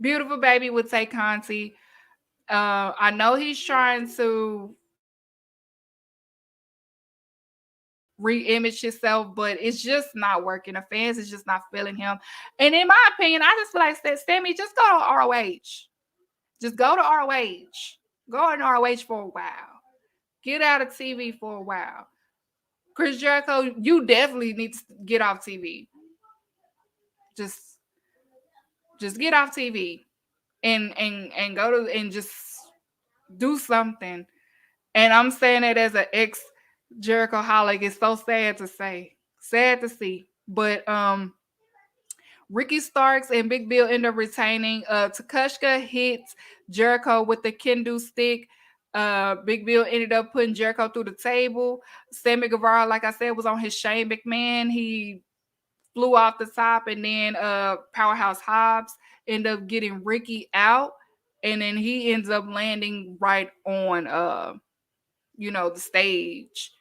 Beautiful baby with Tay Conti. I know he's trying to re-image himself, but it's just not working. The fans is just not feeling him. And in my opinion, I just feel like Sammy, just go to ROH. Just go to ROH. Go in ROH for a while. Get out of TV for a while. Chris Jericho, you definitely need to get off TV. Just get off TV and go to and just do something. And I'm saying it as an ex Jericho holic. It's so sad to say, sad to see. But Ricky Starks and Big Bill end up retaining. Takushka hits Jericho with the kendo stick. Big Bill ended up putting Jericho through the table. Sammy Guevara, like I said, was on his Shane McMahon. He flew off the top, and then Powerhouse Hobbs ended up getting Ricky out, and then he ends up landing right on the stage,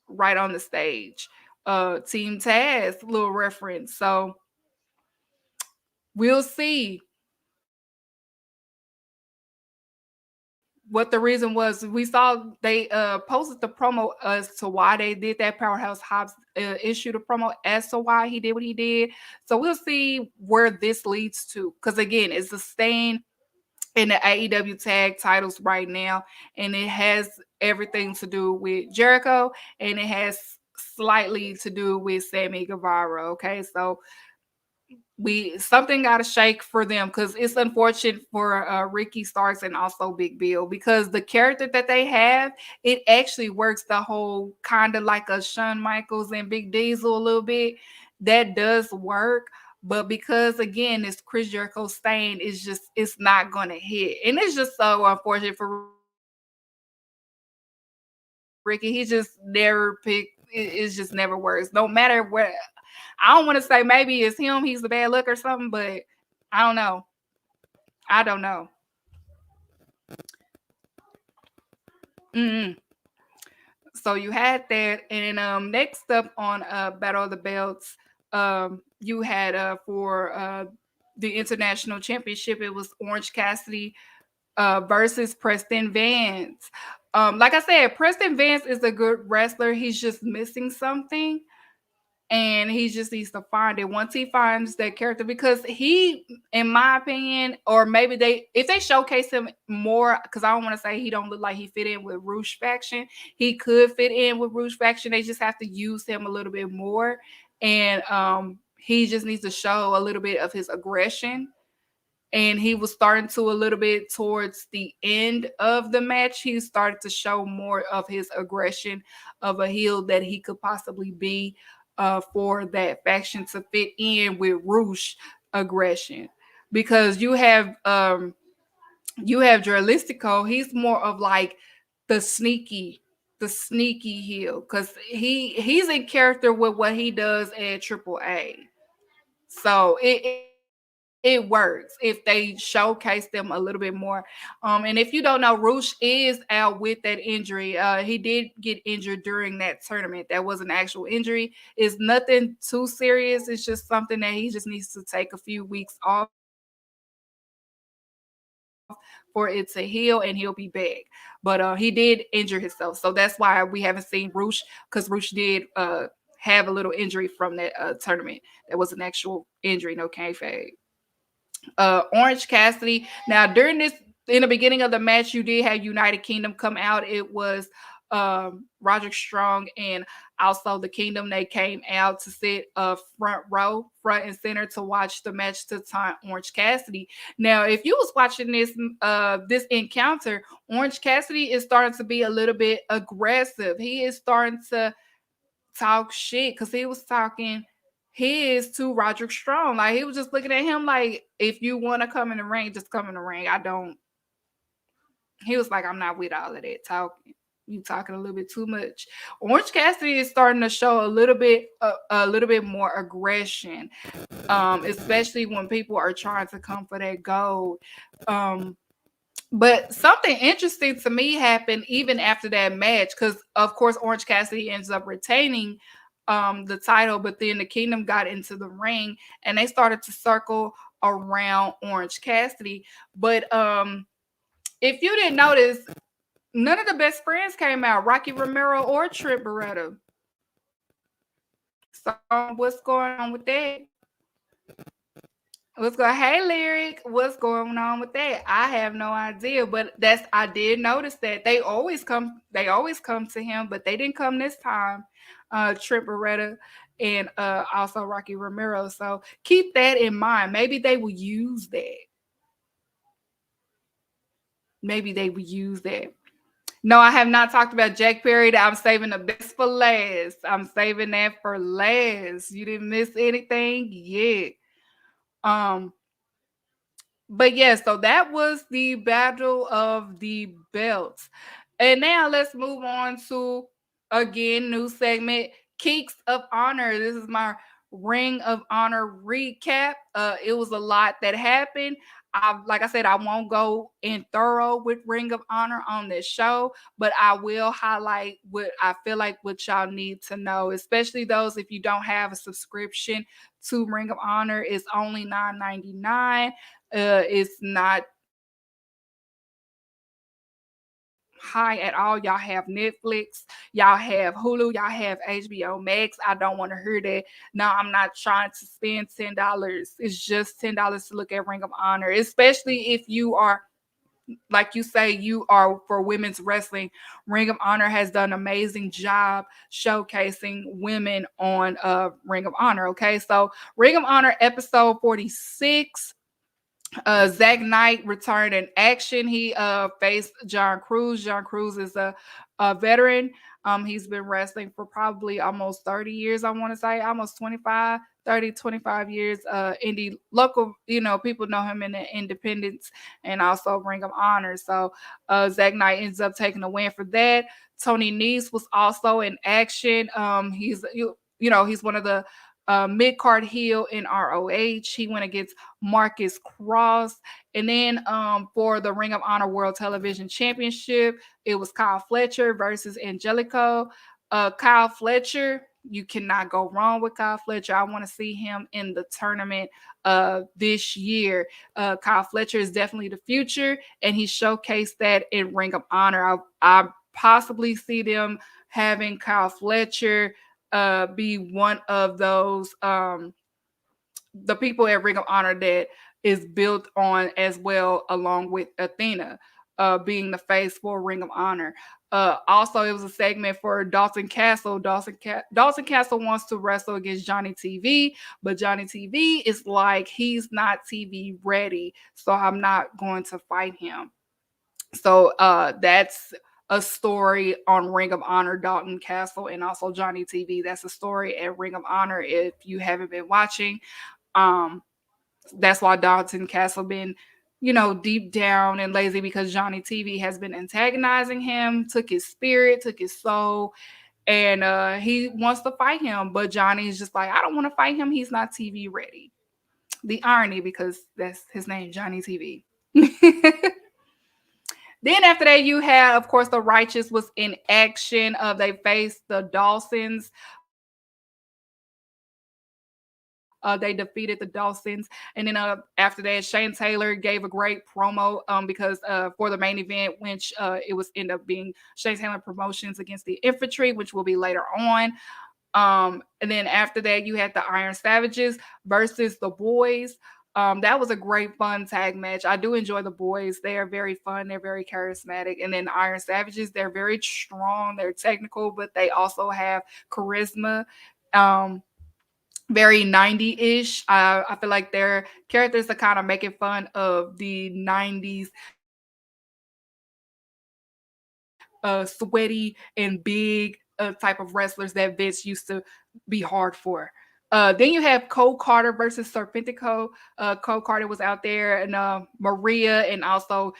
right on the stage. Team Taz, little reference. So we'll see what the reason was. We saw they posted the promo as to why they did that. Powerhouse Hobbs issued a promo as to why he did what he did. So we'll see where this leads to. Because again, it's a stain in the AEW tag titles right now, and it has everything to do with Jericho, and it has slightly to do with Sammy Guevara. Okay, so something got to shake for them, because it's unfortunate for Ricky Starks and also Big Bill, because the character that they have, it actually works the whole kind of like a Shawn Michaels and Big Diesel a little bit. That does work, but because again it's Chris Jericho stain, it's not gonna hit, and it's just so unfortunate for Ricky. He just never picked. It just never works, no matter where. I don't want to say maybe it's him, he's the bad luck or something, but I don't know. I don't know. Mm-hmm. So you had that, and next up on Battle of the Belts, you had for the International Championship, it was Orange Cassidy versus Preston Vance. Like I said, Preston Vance is a good wrestler. He's just missing something, and he just needs to find it. Once he finds that character, because he, in my opinion, or maybe if they showcase him more, because I don't want to say he don't look like he fit in with Rouge Faction. He could fit in with Rouge Faction. They just have to use him a little bit more, and he just needs to show a little bit of his aggression. And he was starting to a little bit towards the end of the match. He started to show more of his aggression of a heel that he could possibly be for that faction to fit in with Rouge aggression. Because you have Dralistico, he's more of like the sneaky the sneaky heel because he's in character with what he does at AAA. So it works if they showcase them a little bit more. And if you don't know, Roosh is out with that injury. He did get injured during that tournament. That was an actual injury. It's nothing too serious. It's just something that he just needs to take a few weeks off for it to heal, and he'll be back. But he did injure himself, so that's why we haven't seen Roosh because Roosh did have a little injury from that tournament. That was an actual injury, no kayfabe. Orange Cassidy. Now, during this, in the beginning of the match, you did have United Kingdom come out. It was Roderick Strong and also the Kingdom. They came out to sit front row, front and center to watch the match to taunt Orange Cassidy. Now, if you was watching this encounter, Orange Cassidy is starting to be a little bit aggressive. He is starting to talk shit because he was talking his to Roderick Strong. Like he was just looking at him like, if you want to come in the ring, just come in the ring. I don't. He was like, I'm not with all of that talking. You talking a little bit too much. Orange Cassidy is starting to show a little bit more aggression, especially when people are trying to come for that gold. But something interesting to me happened even after that match, because of course Orange Cassidy ends up retaining the title, but then the Kingdom got into the ring and they started to circle around Orange Cassidy. But if you didn't notice, none of the best friends came out, Rocky Romero or Trent Beretta. So what's going on with that? What's going? Hey, Lyric, what's going on with that? I have no idea, but I did notice that they always come. They always come to him, but they didn't come this time. Trent Beretta and also Rocky Romero. So keep that in mind. Maybe they will use that. Maybe they will use that. No, I have not talked about Jack Perry. I'm saving the best for last. I'm saving that for last. You didn't miss anything yet. Um, But yeah, so that was the Battle of the Belts. And now let's move on to, again, new segment, Keeks of Honor. This is my Ring of Honor recap. It was a lot that happened. Like I said, I won't go in thorough with Ring of Honor on this show, but I will highlight what I feel like what y'all need to know, especially those if you don't have a subscription to Ring of Honor. It's only $9.99. It's not high at all. Y'all have Netflix, y'all have Hulu, y'all have HBO Max. I don't want to hear that. No, I'm not trying to spend $10. It's just $10 to look at Ring of Honor, especially if you are, like you say, you are for women's wrestling. Ring of Honor has done an amazing job showcasing women on Ring of Honor. Okay, so Ring of Honor episode 46. Zach Knight returned in action. He faced John Cruz. John Cruz is a veteran. He's been wrestling for probably almost 30 years, I want to say, almost 25 years. Indie local, people know him in the independents and also Ring of Honor. So Zach Knight ends up taking a win for that. Tony Nese was also in action. He's one of the mid card heel in ROH. He went against Marcus Cross. And then for the Ring of Honor World Television Championship, it was Kyle Fletcher versus Angelico. Kyle Fletcher, you cannot go wrong with Kyle Fletcher. I want to see him in the tournament this year. Kyle Fletcher is definitely the future, and he showcased that in Ring of Honor. I possibly see them having Kyle Fletcher be one of those the people at Ring of Honor that is built on as well, along with Athena being the face for Ring of Honor. Also, it was a segment for Dalton Castle. Dalton Castle wants to wrestle against Johnny TV, but Johnny TV is like, he's not TV ready, so I'm not going to fight him. So that's a story on Ring of Honor, Dalton Castle, and also Johnny TV. That's a story at Ring of Honor if you haven't been watching. That's why Dalton Castle been deep down and lazy because Johnny TV has been antagonizing him, took his spirit, took his soul, and he wants to fight him. But Johnny is just like, I don't want to fight him. He's not TV ready. The irony, because that's his name, Johnny TV. Then after that, you had, of course, the Righteous was in action. They faced the Dawsons. They defeated the Dawsons, and then after that, Shane Taylor gave a great promo because for the main event, which it was end up being Shane Taylor Promotions against the Infantry, which will be later on. And then after that, you had the Iron Savages versus the Boys. That was a great fun tag match. I do enjoy the Boys. They are very fun. They're very charismatic. And then the Iron Savages, they're very strong. They're technical, but they also have charisma. Very 90-ish. I feel like their characters are kind of making fun of the 90s sweaty and big type of wrestlers that Vince used to be hard for. Then you have Cole Carter versus Serpentico. Cole Carter was out there, and Maria, and also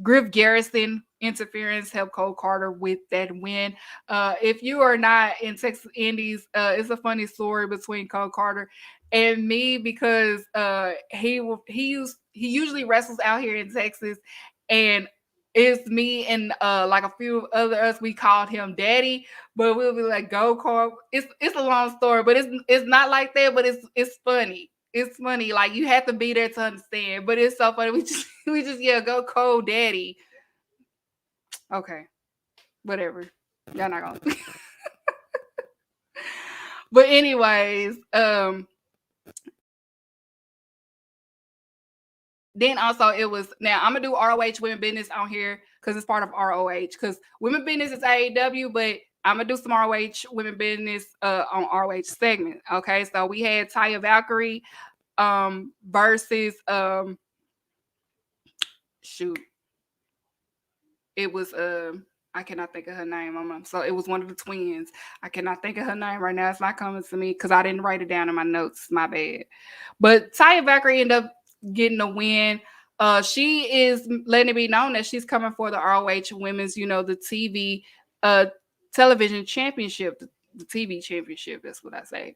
Griff Garrison interference helped Cole Carter with that win. If you are not in Texas Indies, it's a funny story between Cole Carter and me because he usually wrestles out here in Texas, and it's me and like a few other us. We called him Daddy, but we'll be like, "Go, Carl." It's a long story, but it's not like that. But it's funny. It's funny. Like, you have to be there to understand. But it's so funny. We just yeah, go Cole Daddy. Okay, whatever. Y'all not gonna. But anyways, then also it was, now I'm gonna do ROH Women Business on here because it's part of ROH, because Women Business is AEW, but I'm gonna do some ROH Women Business on ROH segment. Okay, so we had Taya Valkyrie versus shoot, it was I cannot think of her name. So it was one of the twins. I cannot think of her name right now. It's not coming to me because I didn't write it down in my notes. My bad. But Taya Valkyrie ended up getting a win. She is letting it be known that she's coming for the ROH Women's, the TV television championship, the TV championship. That's what I say.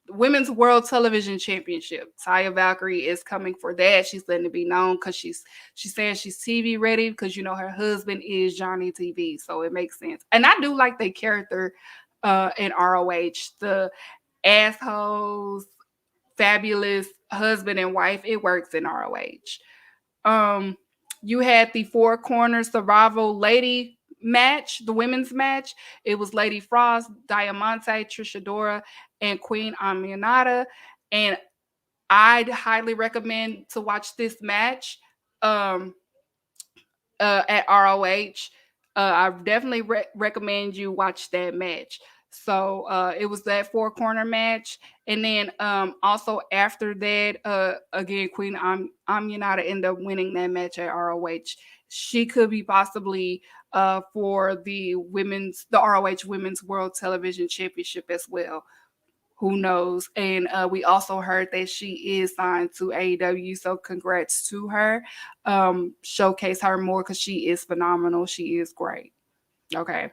Women's World Television Championship. Taya Valkyrie is coming for that. She's letting it be known because she's saying she's TV ready because her husband is Johnny TV, so it makes sense. And I do like the character in ROH, the assholes, fabulous husband and wife. It works in ROH. You had the Four Corner Survival Lady match, the women's match. It was Lady Frost, Diamante, Trisha Dora, and Queen Aminata. And I'd highly recommend to watch this match at ROH. I definitely recommend you watch that match. So it was that Four Corner match. And then also after that, again, Queen Aminata ended up winning that match at ROH. She could be possibly for the ROH Women's World Television Championship as well. Who knows? And we also heard that she is signed to AEW, so congrats to her. Showcase her more because she is phenomenal. She is great. Okay.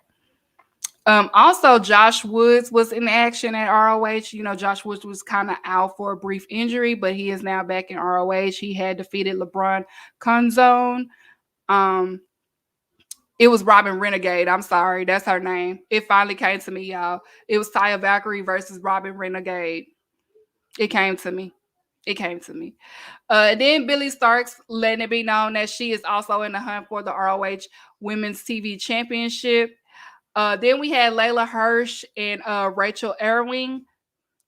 Also, Josh Woods was in action at ROH. Josh Woods was kind of out for a brief injury, but he is now back in ROH. He had defeated LeBron Conzone. It was Robin Renegade. I'm sorry. That's her name. It finally came to me, y'all. It was Taya Valkyrie versus Robin Renegade. It came to me. It came to me. Then Billy Starks letting it be known that she is also in the hunt for the ROH Women's TV Championship. Then we had Layla Hirsch and Rachel Erwing.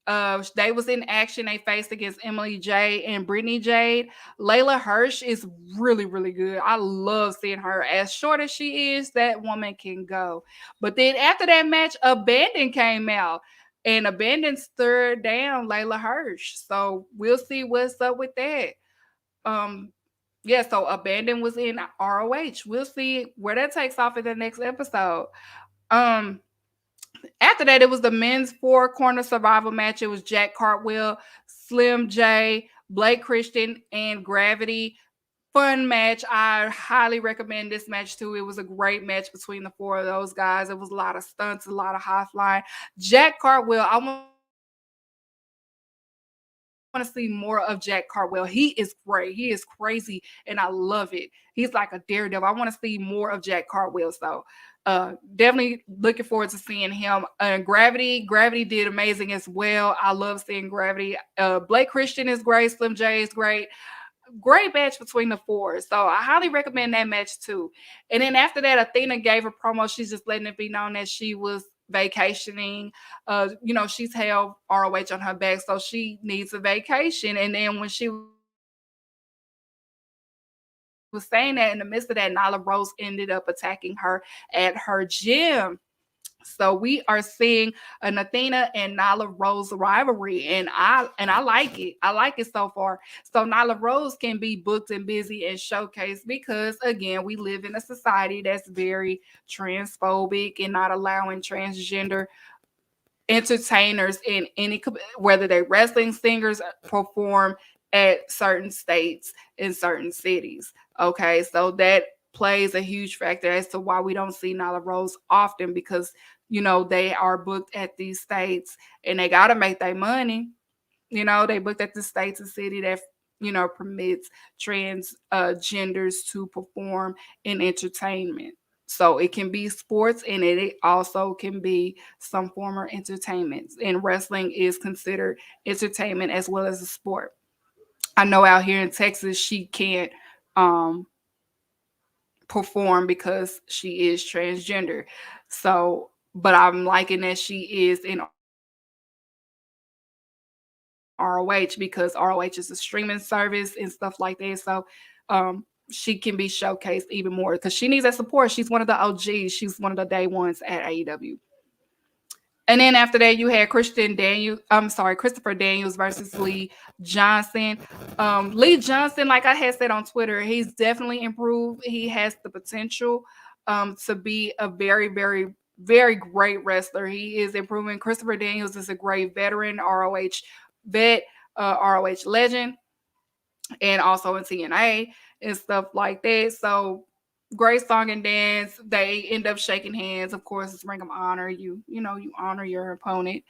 They was in action. They faced against Emily J and Brittany Jade. Layla Hirsch is really, really good. I love seeing her. As short as she is, that woman can go. But then after that match, Abandon came out. And Abandon stirred down Layla Hirsch. So we'll see what's up with that. Yeah, so Abandon was in ROH. We'll see where that takes off in the next episode. After that, it was the men's Four Corner Survival match. It was Jack Cartwheel, Slim J, Blake Christian and Gravity. Fun match. I highly recommend this match too. It was a great match between the four of those guys. It was a lot of stunts, a lot of high flying. Jack Cartwheel, I want to see more of Jack Cartwheel. He is great. He is crazy and I love it. He's like a daredevil. I want to see more of Jack Cartwheel. So definitely looking forward to seeing him. Gravity did amazing as well. I love seeing Gravity. Blake Christian is great. Slim J is great. Great match between the four. So I highly recommend that match too. And then after that, Athena gave a promo. She's just letting it be known that she was vacationing. She's held ROH on her back, so she needs a vacation. And then when she was saying that, in the midst of that, Nyla Rose ended up attacking her at her gym. So we are seeing an Athena and Nyla Rose rivalry, and I like it. I like it so far. So Nyla Rose can be booked and busy and showcased because again, we live in a society that's very transphobic and not allowing transgender entertainers in any, whether they wrestling, singers perform at certain states in certain cities. Okay, so that plays a huge factor as to why we don't see Nyla Rose often, because they are booked at these states and they got to make their money. They booked at the states and city that permits trans genders to perform in entertainment. So it can be sports and it also can be some form of entertainment. And wrestling is considered entertainment as well as a sport. I know out here in Texas she can't um perform because she is transgender. So, but I'm liking that she is in ROH because ROH is a streaming service and stuff like that. So, she can be showcased even more because she needs that support. She's one of the OGs. She's one of the day ones at AEW. And then after that, you had Christopher Daniels versus Lee Johnson. Lee Johnson, like I had said on Twitter, he's definitely improved. He has the potential to be a very, very, very great wrestler. He is improving. Christopher Daniels is a great veteran, ROH vet, ROH legend, and also in TNA and stuff like that. So great song and dance. They end up shaking hands. Of course, it's Ring of Honor. You honor your opponent.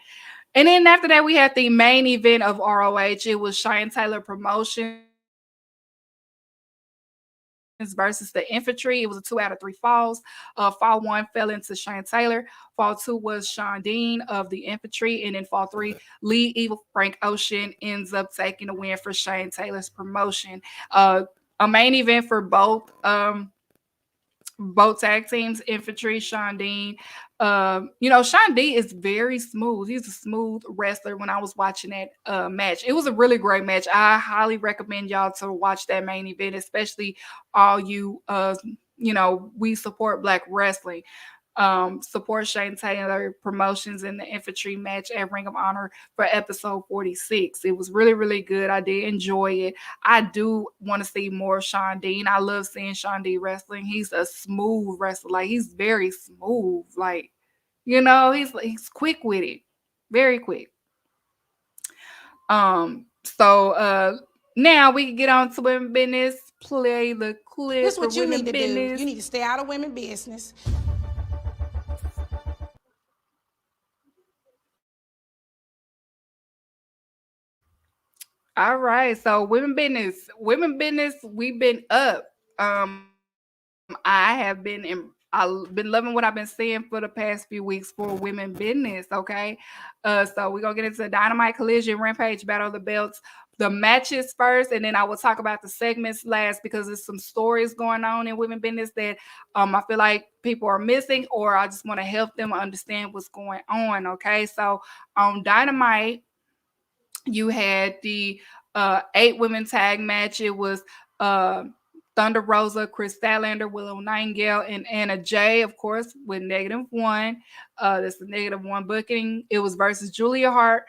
And then after that, we had the main event of ROH. It was Cheyenne Taylor Promotions versus the Infantry. It was a 2 out of 3 falls. Fall 1 fell into Cheyenne Taylor. Fall 2 was Sean Dean of the Infantry. And then fall 3, Lee Evil Frank Ocean ends up taking the win for Cheyenne Taylor's promotion. A main event for both tag teams, Infantry, Sean Dean. Sean Dean is very smooth. He's a smooth wrestler. When I was watching that match, it was a really great match. I highly recommend y'all to watch that main event, especially all you, we support Black wrestling. Support Shane Taylor Promotions in the Infantry match at Ring of Honor for episode 46. It was really, really good. I did enjoy it. I do want to see more Sean Dean. I love seeing Sean Dean wrestling. He's a smooth wrestler. Like, he's very smooth. Like, he's quick with it. Very quick. So now we can get on to women business. Play the clip. This is what for you need to business. do. You need to stay out of women business. All right, so women business, we've been up. I've been loving what I've been seeing for the past few weeks for women business. Okay, so we're gonna get into Dynamite, Collision, Rampage, Battle of the Belts, the matches first, and then I will talk about the segments last because there's some stories going on in women business that I feel like people are missing, or I just want to help them understand what's going on. Okay, so on Dynamite you had the 8 women tag match. It was uh, Thunder Rosa, Chris Statlander, Willow Nightingale, and Anna Jay, of course, with -1. That's the -1 booking. It was versus Julia Hart,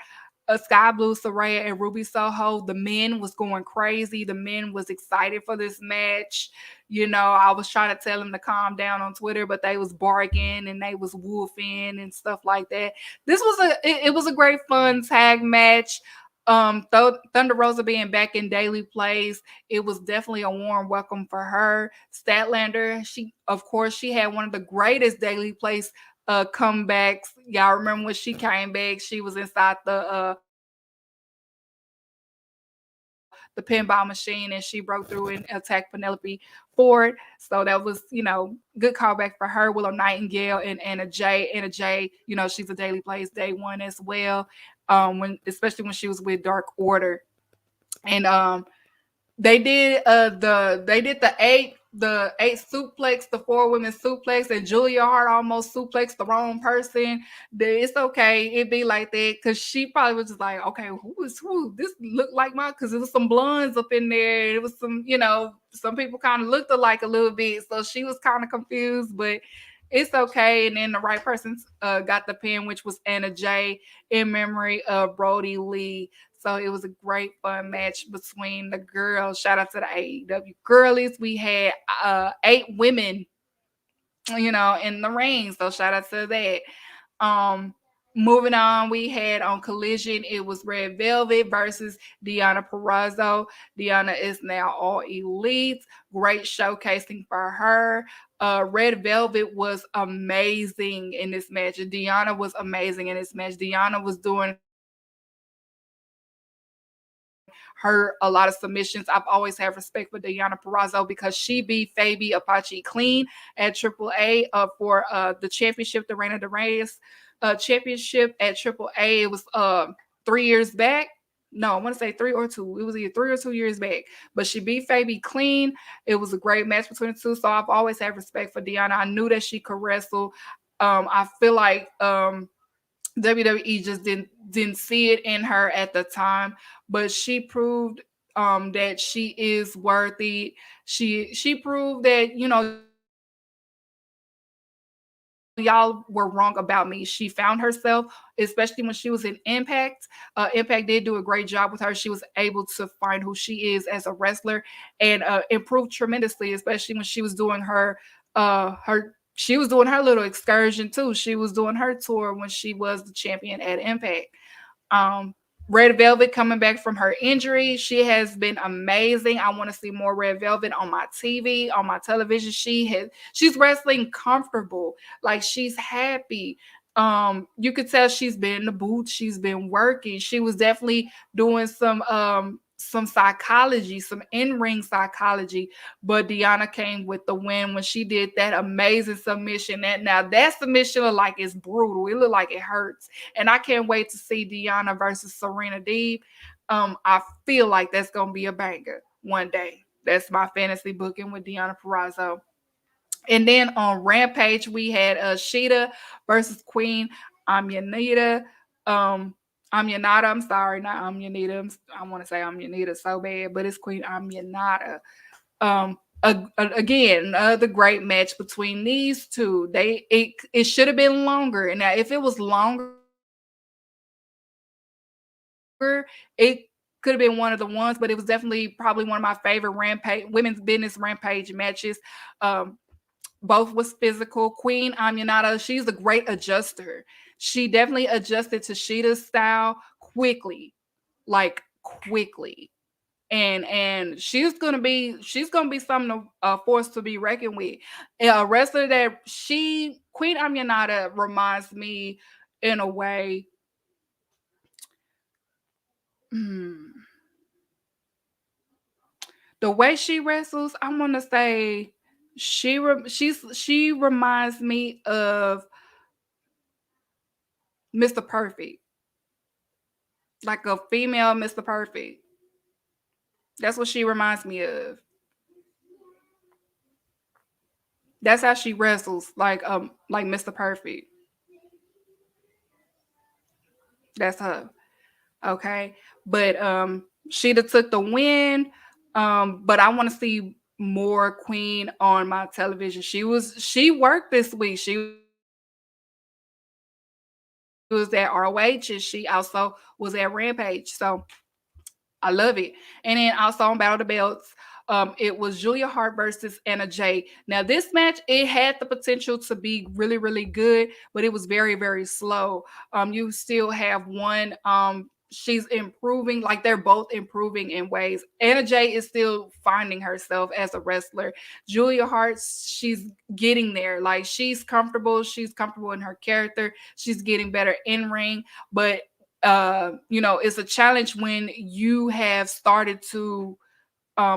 Sky Blue, Saraya, and Ruby Soho. The men was going crazy. The men was excited for this match. I was trying to tell them to calm down on Twitter, but they was barking and they was woofing and stuff like that. It was a great fun tag match. Thunder Rosa being back in daily plays, it was definitely a warm welcome for her. Statlander, she of course she had one of the greatest daily plays comebacks. Y'all remember when she came back? She was inside the pinball machine and she broke through and attacked Penelope Ford. So that was, good callback for her. Willow Nightingale and Anna Jay. Anna Jay, she's a daily plays day one as well. When especially when she was with Dark Order. And they did the eight suplex, the four women suplex, and Julia Hart almost suplexed the wrong person. It's okay, it be like that because she probably was just like, okay, who? This looked like my, because it was some blondes up in there. It was some, some people kind of looked alike a little bit, so she was kind of confused, but it's okay. And then the right person got the pin, which was Anna Jay in memory of Brody Lee. So it was a great fun match between the girls. Shout out to the AEW girlies. We had 8 women, in the ring. So shout out to that. Um, Moving on, we had on Collision, it was Red Velvet versus Deonna Purrazzo. Deonna is now all elite. Great showcasing for her. Red Velvet was amazing in this match. Deonna was amazing in this match. Deonna was doing her a lot of submissions. I've always had respect for Deonna Purrazzo because she beat Fabi Apache clean at AAA for the championship, the Reina de Reyes championship at AAA. It was 3 years back. No, I want to say 3 or 2. It was either 3 or 2 years back. But she beat Fabi clean. It was a great match between the two. So I've always had respect for Deonna. I knew that she could wrestle. I feel like WWE just didn't see it in her at the time, but she proved that she is worthy. She proved that y'all were wrong about me. She found herself, especially when she was in Impact. Impact did do a great job with her. She was able to find who she is as a wrestler and improved tremendously, especially when she was doing her she was doing her little excursion too. She was doing her tour when she was the champion at Impact. Um, Red Velvet coming back from her injury. She has been amazing. I want to see more Red Velvet on my TV, on my television. She's wrestling comfortable. Like she's happy. You could tell she's been in the booth. She's been working. She was definitely doing some psychology, some in-ring psychology, but Deonna came with the win when she did that amazing submission. That submission looked like it's brutal. It looked like it hurts. And I can't wait to see Deonna versus Serena Deeb. I feel like that's gonna be a banger one day. That's my fantasy booking with Deonna Purrazzo. And then on Rampage, we had Sheeta versus Queen Amanita. Amanata, I'm sorry, not Amanita. I want to say Amanita so bad, but it's Queen Amanata. Again, the great match between these two. It should have been longer. And now, if it was longer, it could have been one of the ones. But it was definitely probably one of my favorite women's business Rampage matches. Um, Both was physical. Queen Amanata, she's a great adjuster. She definitely adjusted to Sheeta's style quickly, like quickly. And she's gonna be something to force to be reckoned with. A wrestler that Queen Amanata reminds me in a way. Hmm, the way she wrestles, I want to say she reminds me of Mr. Perfect, like a female Mr. Perfect. That's what she reminds me of. That's how she wrestles, like Mr. Perfect. That's her. Okay, but Sheeta took the win. But I want to see more Queen on my television. She worked this week. She was at ROH and she also was at Rampage. So I love it. And then also on Battle of the Belts, it was Julia Hart versus Anna Jay. Now this match, it had the potential to be really, really good, but it was very, very slow. You still have one she's improving. Like they're both improving in ways. Anna Jay is still finding herself as a wrestler. Julia Hart, she's getting there. Like she's comfortable. She's comfortable in her character. She's getting better in ring. But it's a challenge when you have started to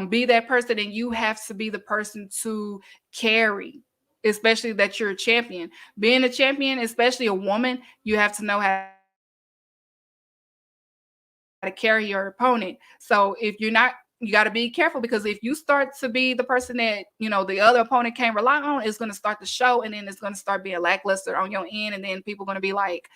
be that person, and you have to be the person to carry, especially that you're a champion. Being a champion, especially a woman, you have to know how to carry your opponent. So if you're not, you got to be careful, because if you start to be the person that the other opponent can't rely on, it's going to start to show, and then it's going to start being lackluster on your end, and then people are going to be like,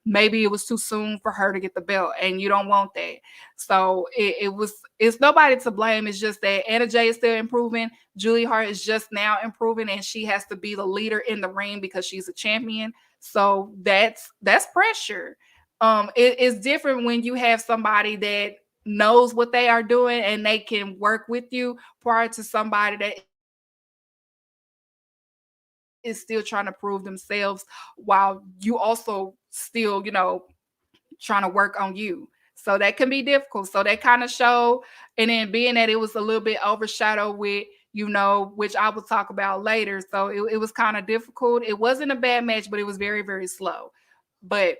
maybe it was too soon for her to get the belt, and you don't want that. So it's nobody to blame. It's just that Anna Jay is still improving. Julie Hart is just now improving, and she has to be the leader in the ring because she's a champion. So that's pressure. It's different when you have somebody that knows what they are doing and they can work with you, prior to somebody that is still trying to prove themselves, while you also still, trying to work on you. So that can be difficult. So that kind of show. And then being that it was a little bit overshadowed with, which I will talk about later. So it was kind of difficult. It wasn't a bad match, but it was very, very slow. But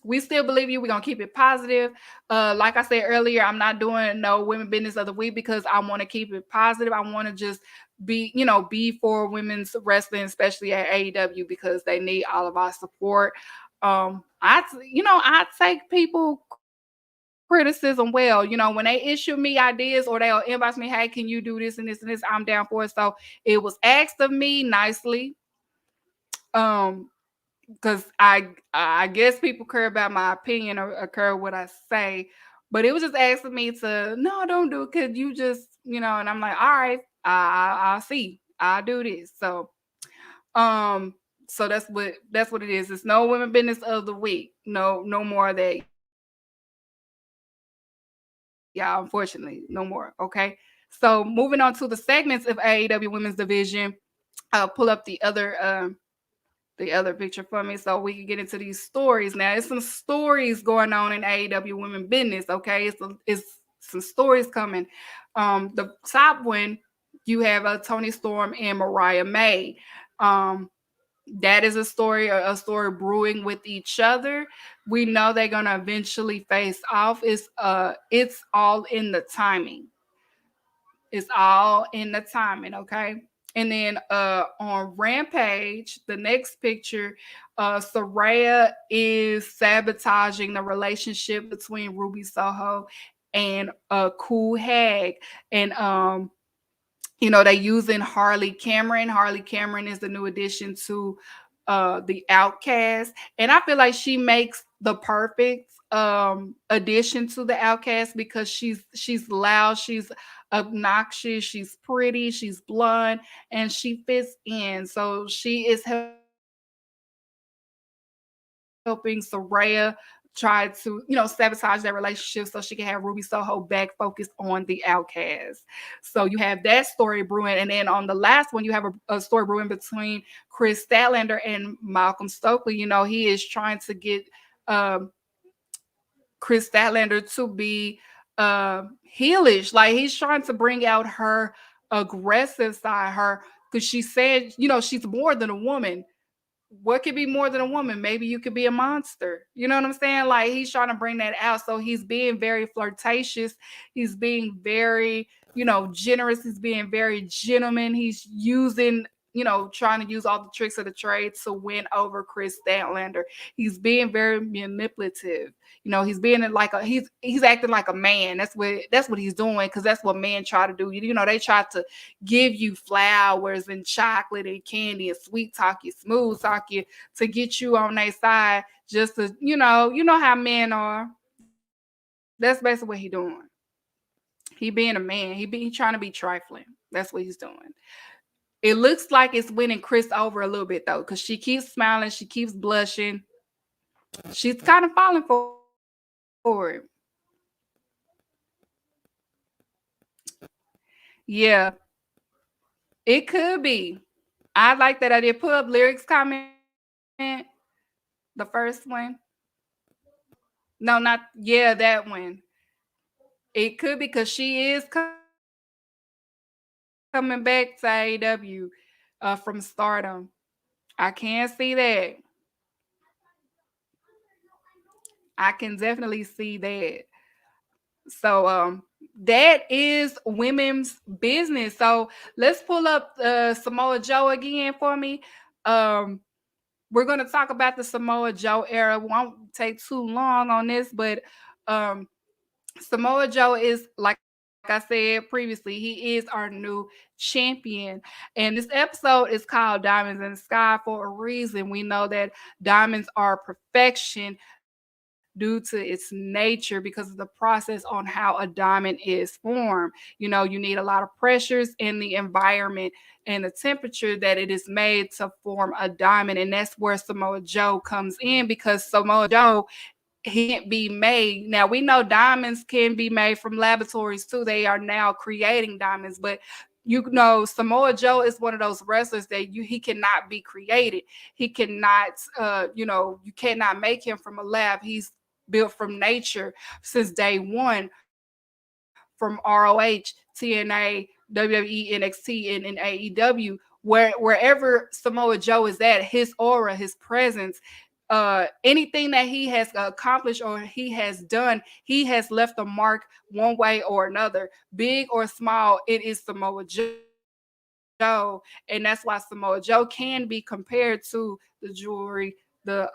we still believe you. We're gonna keep it positive. Like I said earlier, I'm not doing no women business of the week because I want to keep it positive. I want to just be for women's wrestling, especially at AEW, because they need all of our support. I take people criticism well. When they issue me ideas or they'll inbox me, hey, can you do this and this and this? I'm down for it. So it was asked of me nicely. Um, because I guess people care about my opinion or care what I say, but it was just asking me to no, don't do it because you just and I'm like, all right, I'll see, I'll do this. Um, so that's what it is. It's no women business of the week. No more of that, y'all. Unfortunately, no more. Okay. So moving on to the segments of AEW Women's Division. Pull up the other picture for me so we can get into these stories. Now, it's some stories going on in AEW women business. Okay, it's some stories coming. The top one, you have Tony Storm and Mariah May. Um, that is a story brewing with each other. We know they're gonna eventually face off. It's all in the timing. It's all in the timing, okay? And then on Rampage, the next picture, Soraya is sabotaging the relationship between Ruby Soho and Cool Hag. And they using Harley Cameron. Harley Cameron is the new addition to the Outcast, and I feel like she makes the perfect addition to the Outcast because she's loud, she's obnoxious, she's pretty, she's blonde, and she fits in. So she is helping Soraya try to sabotage that relationship so she can have Ruby Soho back focused on the Outcast. So you have that story brewing, and then on the last one you have a story brewing between Chris Statlander and Malcolm Stokely. He is trying to get um Chris Statlander to be heelish. Like he's trying to bring out her aggressive side, her, because she said, she's more than a woman. What could be more than a woman? Maybe you could be a monster. You know what I'm saying? Like he's trying to bring that out. So he's being very flirtatious. He's being very, generous. He's being very gentleman. He's trying to use all the tricks of the trade to win over Chris Statlander. He's being very manipulative. He's being like he's acting like a man. That's what he's doing, because that's what men try to do. They try to give you flowers and chocolate and candy and sweet talk you, smooth talk you, to get you on their side, just to how men are. That's basically what he doing. He being a man. He trying to be trifling. That's what he's doing. It looks like it's winning Chris over a little bit though, because she keeps smiling, she keeps blushing. She's kind of falling for it. Yeah, it could be. I like that idea. Put up lyrics comment, the first one. No, not yeah, that one. It could be because she is coming back to AEW from Stardom. I can see that. I can definitely see that. So that is women's business. So let's pull up Samoa Joe again for me. Um we're going to talk about the Samoa Joe era. Won't take too long on this, but um Samoa Joe is, like I said previously, he is our new champion. And this episode is called Diamonds in the Sky for a reason. We know that diamonds are perfection due to its nature because of the process on how a diamond is formed. You know, you need a lot of pressures in the environment and the temperature that it is made to form a diamond. And that's where Samoa Joe comes in, because Samoa Joe, he can't be made. Now we know diamonds can be made from laboratories too. They are now creating diamonds, but you know Samoa Joe is one of those wrestlers that he cannot be created. He cannot you cannot make him from a lab. He's built from nature since day one, from ROH, TNA, WWE, NXT, and AEW. Wherever Samoa Joe is at, his aura, his presence, anything that he has accomplished or he has done, he has left a mark one way or another, big or small. It is Samoa Joe, and that's why Samoa Joe can be compared to the jewelry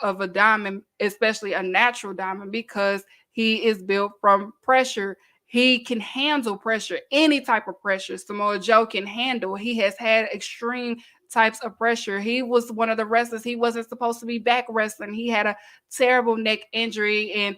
of a diamond, especially a natural diamond, because he is built from pressure. He can handle pressure, any type of pressure. Samoa Joe can handle. He has had extreme types of pressure. He was one of the wrestlers. He wasn't supposed to be back wrestling. He had a terrible neck injury, and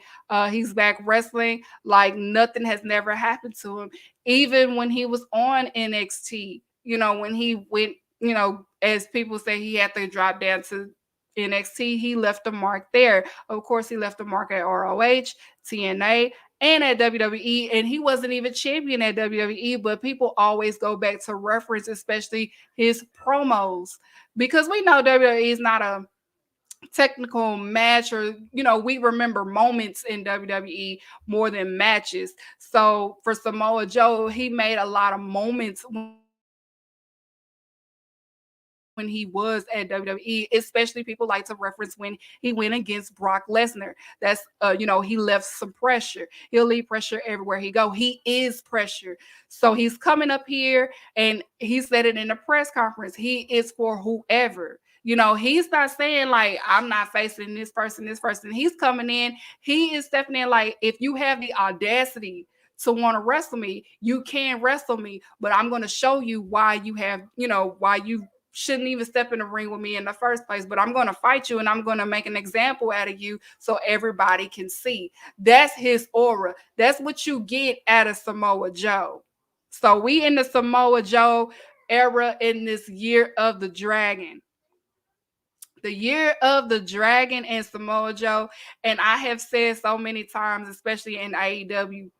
he's back wrestling like nothing has never happened to him. Even when he was on NXT, you know, when he went, you know, as people say, he had to drop down to NXT, he left a mark there. Of course, he left a mark at ROH, TNA, and at WWE, and he wasn't even champion at WWE, but people always go back to reference, especially his promos, because we know WWE is not a technical match, or we remember moments in WWE more than matches. So for Samoa Joe, he made a lot of moments when he was at WWE, especially people like to reference when he went against Brock Lesnar. That's he left some pressure. He'll leave pressure everywhere he go. He is pressure. So he's coming up here, and he said it in the press conference. He is for whoever. He's not saying like, I'm not facing this person, this person. He's coming in. He is stepping in like, if you have the audacity to want to wrestle me, you can wrestle me, but I'm going to show you why why you shouldn't even step in the ring with me in the first place. But I'm going to fight you, and I'm going to make an example out of you so everybody can see. That's his aura. That's what you get out of Samoa Joe. So we in the Samoa Joe era, in this year of the dragon. The year of the dragon and Samoa Joe. And I have said so many times, especially in AEW,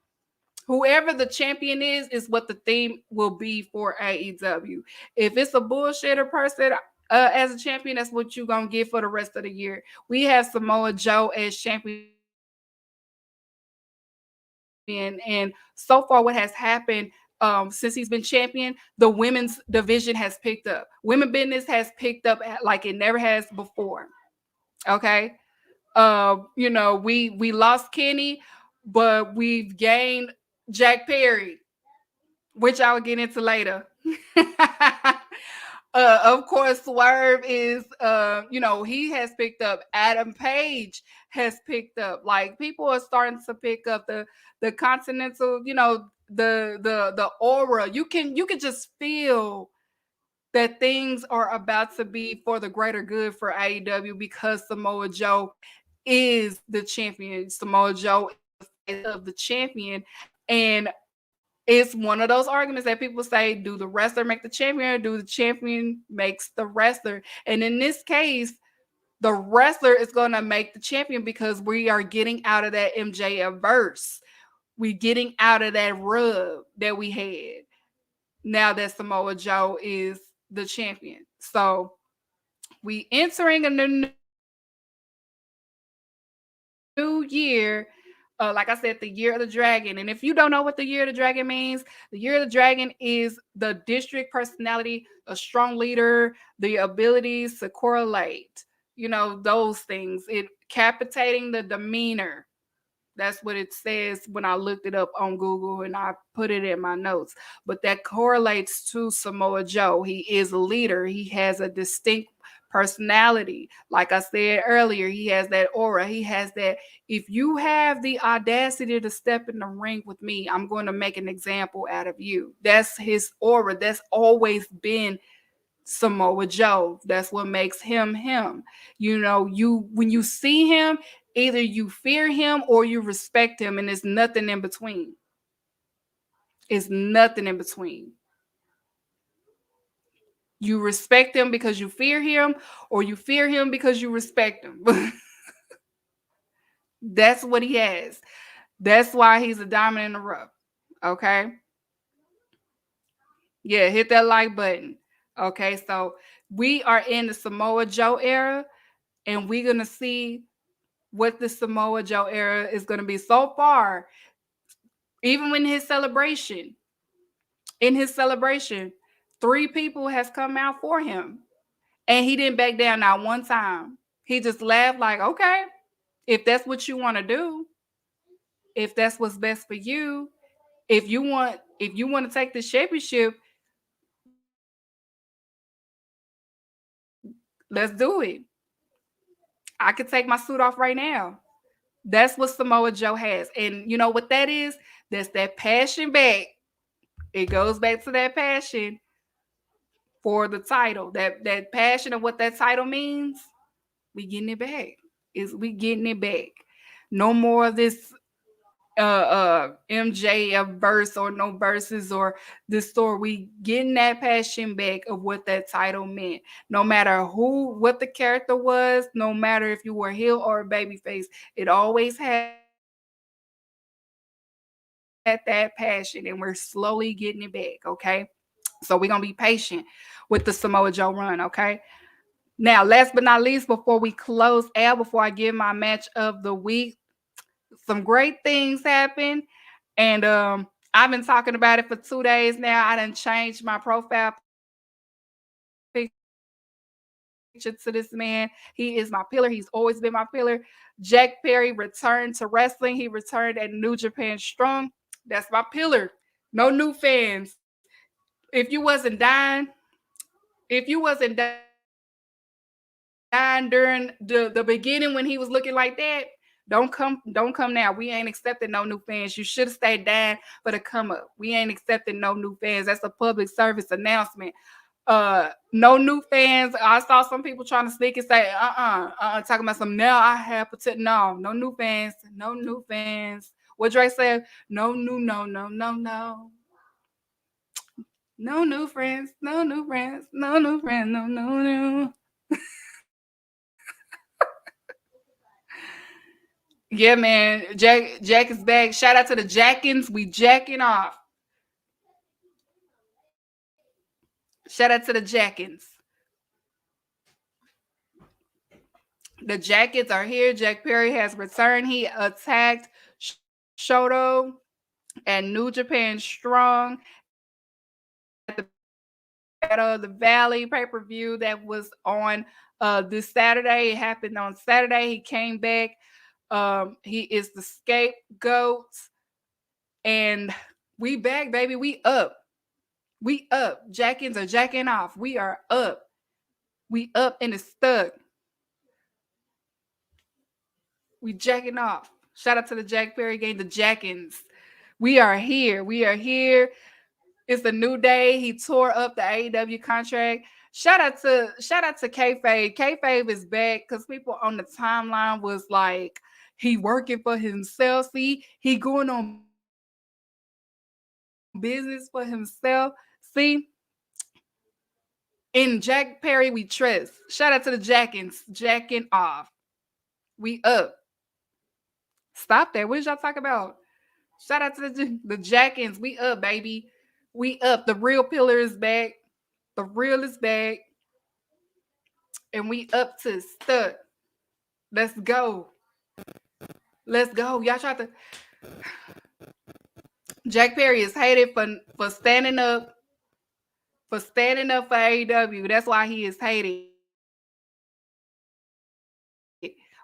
whoever the champion is what the theme will be for AEW. If it's a bullshitter person as a champion, that's what you're going to get for the rest of the year. We have Samoa Joe as champion, and so far, what has happened since he's been champion, the women's division has picked up. Women business has picked up like it never has before. Okay. We lost Kenny, but we've gained Jack Perry, which I will get into later. Of course, Swerve is, he has picked up. Adam Page has picked up. Like, people are starting to pick up the continental, the aura. You can just feel that things are about to be for the greater good for AEW, because Samoa Joe is the champion. Samoa Joe is the face of the champion. And it's one of those arguments that people say, do the wrestler make the champion, or do the champion makes the wrestler? And in this case, the wrestler is going to make the champion, because we are getting out of that MJF verse. We're getting out of that rub that we had, now that Samoa Joe is the champion. So we entering a new year. new year, like I said, the year of the dragon. And if you don't know what the year of the dragon means, the year of the dragon is the district personality, a strong leader, the abilities to correlate, those things. It capitating the demeanor. That's what it says when I looked it up on Google and I put it in my notes. But that correlates to Samoa Joe. He is a leader. He has a distinct personality. Like I said earlier, he has that aura. He has that. If you have the audacity to step in the ring with me, I'm going to make an example out of you. That's his aura. That's always been Samoa Joe. That's what makes him him. When you see him, either you fear him or you respect him, and there's nothing in between. It's nothing in between. You respect him because you fear him, or you fear him because you respect him. That's what he has. That's why he's a diamond in the rough. Okay? Yeah, hit that like button. Okay, so we are in the Samoa Joe era, and we're going to see what the Samoa Joe era is going to be. So far, even in his celebration, 3 people has come out for him, and he didn't back down not one time. He just laughed like, okay, if that's what you want to do, if that's what's best for you, if you want to take the championship, let's do it. I could take my suit off right now. That's what Samoa Joe has. And you know what that is? That's that passion back. It goes back to that passion for the title. That passion of what that title means, we getting it back. We getting it back. No more of this MJF verse or no verses or this story. We getting that passion back of what that title meant. No matter what the character was, no matter if you were heel or a babyface, it always had that passion, and we're slowly getting it back. Okay, so we're gonna be patient with the Samoa Joe run. Okay. Now, last but not least, before we close out, before I give my match of the week, some great things happened. And I've been talking about it for 2 days now. I done changed my profile picture to this man. He is my pillar. He's always been my pillar. Jack Perry returned to wrestling. He returned at New Japan Strong. That's my pillar. No new fans. If you wasn't dying, if you wasn't dying during the beginning when he was looking like that, don't come now. We ain't accepting no new fans. You should have stayed dying for the come up. We ain't accepting no new fans. That's a public service announcement. No new fans. I saw some people trying to sneak and say, no new fans. Talking about some now I have no new fans. No new fans. What Drake said? No new, no. No new friends, no new friends, no new friends, no. Yeah, man. Jack is back. Shout out to the Jackins. We jacking off. Shout out to the Jackins. The Jackets are here. Jack Perry has returned. He attacked Shoto and New Japan Strong at the Battle of the Valley pay-per-view that was on this Saturday. It happened on Saturday. He came back. He is the scapegoat. And we back, baby. We up. Jackins are jacking off. We are up. We up and it's stuck. We jacking off. Shout out to the Jack Perry game, the Jackins. We are here. We are here. It's a new day. He tore up the AEW contract. Shout out to Kayfabe. Kayfabe is back because people on the timeline was like, he working for himself. See, he going on business for himself. See, in Jack Perry we trust. Shout out to the Jackins, jacking off. We up. Stop that. What did y'all talk about? Shout out to the Jackins. We up, baby. We up. The real pillar is back. The real is back. And we up to stuck. Let's go. Let's go. Y'all try to. Jack Perry is hated for standing up for AEW. That's why he is hated.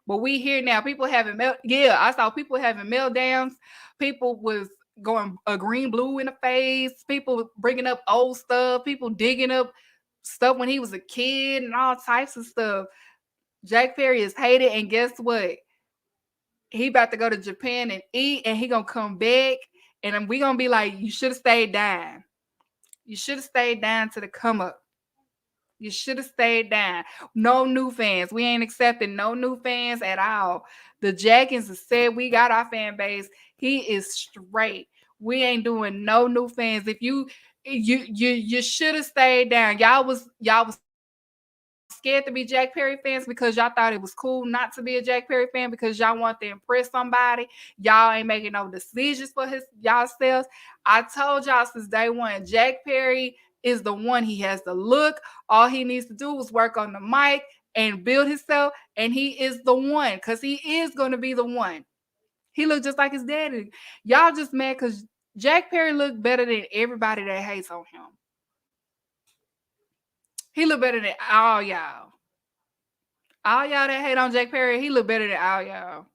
But we here now. People having I saw people having meltdowns. People was going a green blue in the face. People bringing up old stuff. People digging up stuff when he was a kid and all types of stuff. Jack Perry is hated, and guess what? He about to go to Japan and eat, and he gonna come back, and we gonna be like, you should have stayed down. You should have stayed down to the come up. You should have stayed down. No new fans. We ain't accepting no new fans at all. The Jackins have said we got our fan base. He is straight. We ain't doing no new fans. If you should have stayed down. Y'all was scared to be Jack Perry fans because y'all thought it was cool not to be a Jack Perry fan because y'all want to impress somebody. Y'all ain't making no decisions for y'allselves. I told y'all since day one, Jack Perry is the one. He has the look. All he needs to do is work on the mic and build himself, and he is the one because he is going to be the one. He looked just like his daddy. Y'all just mad because Jack Perry looked better than everybody that hates on him. He looked better than all y'all. All y'all that hate on Jack Perry, he look better than all y'all.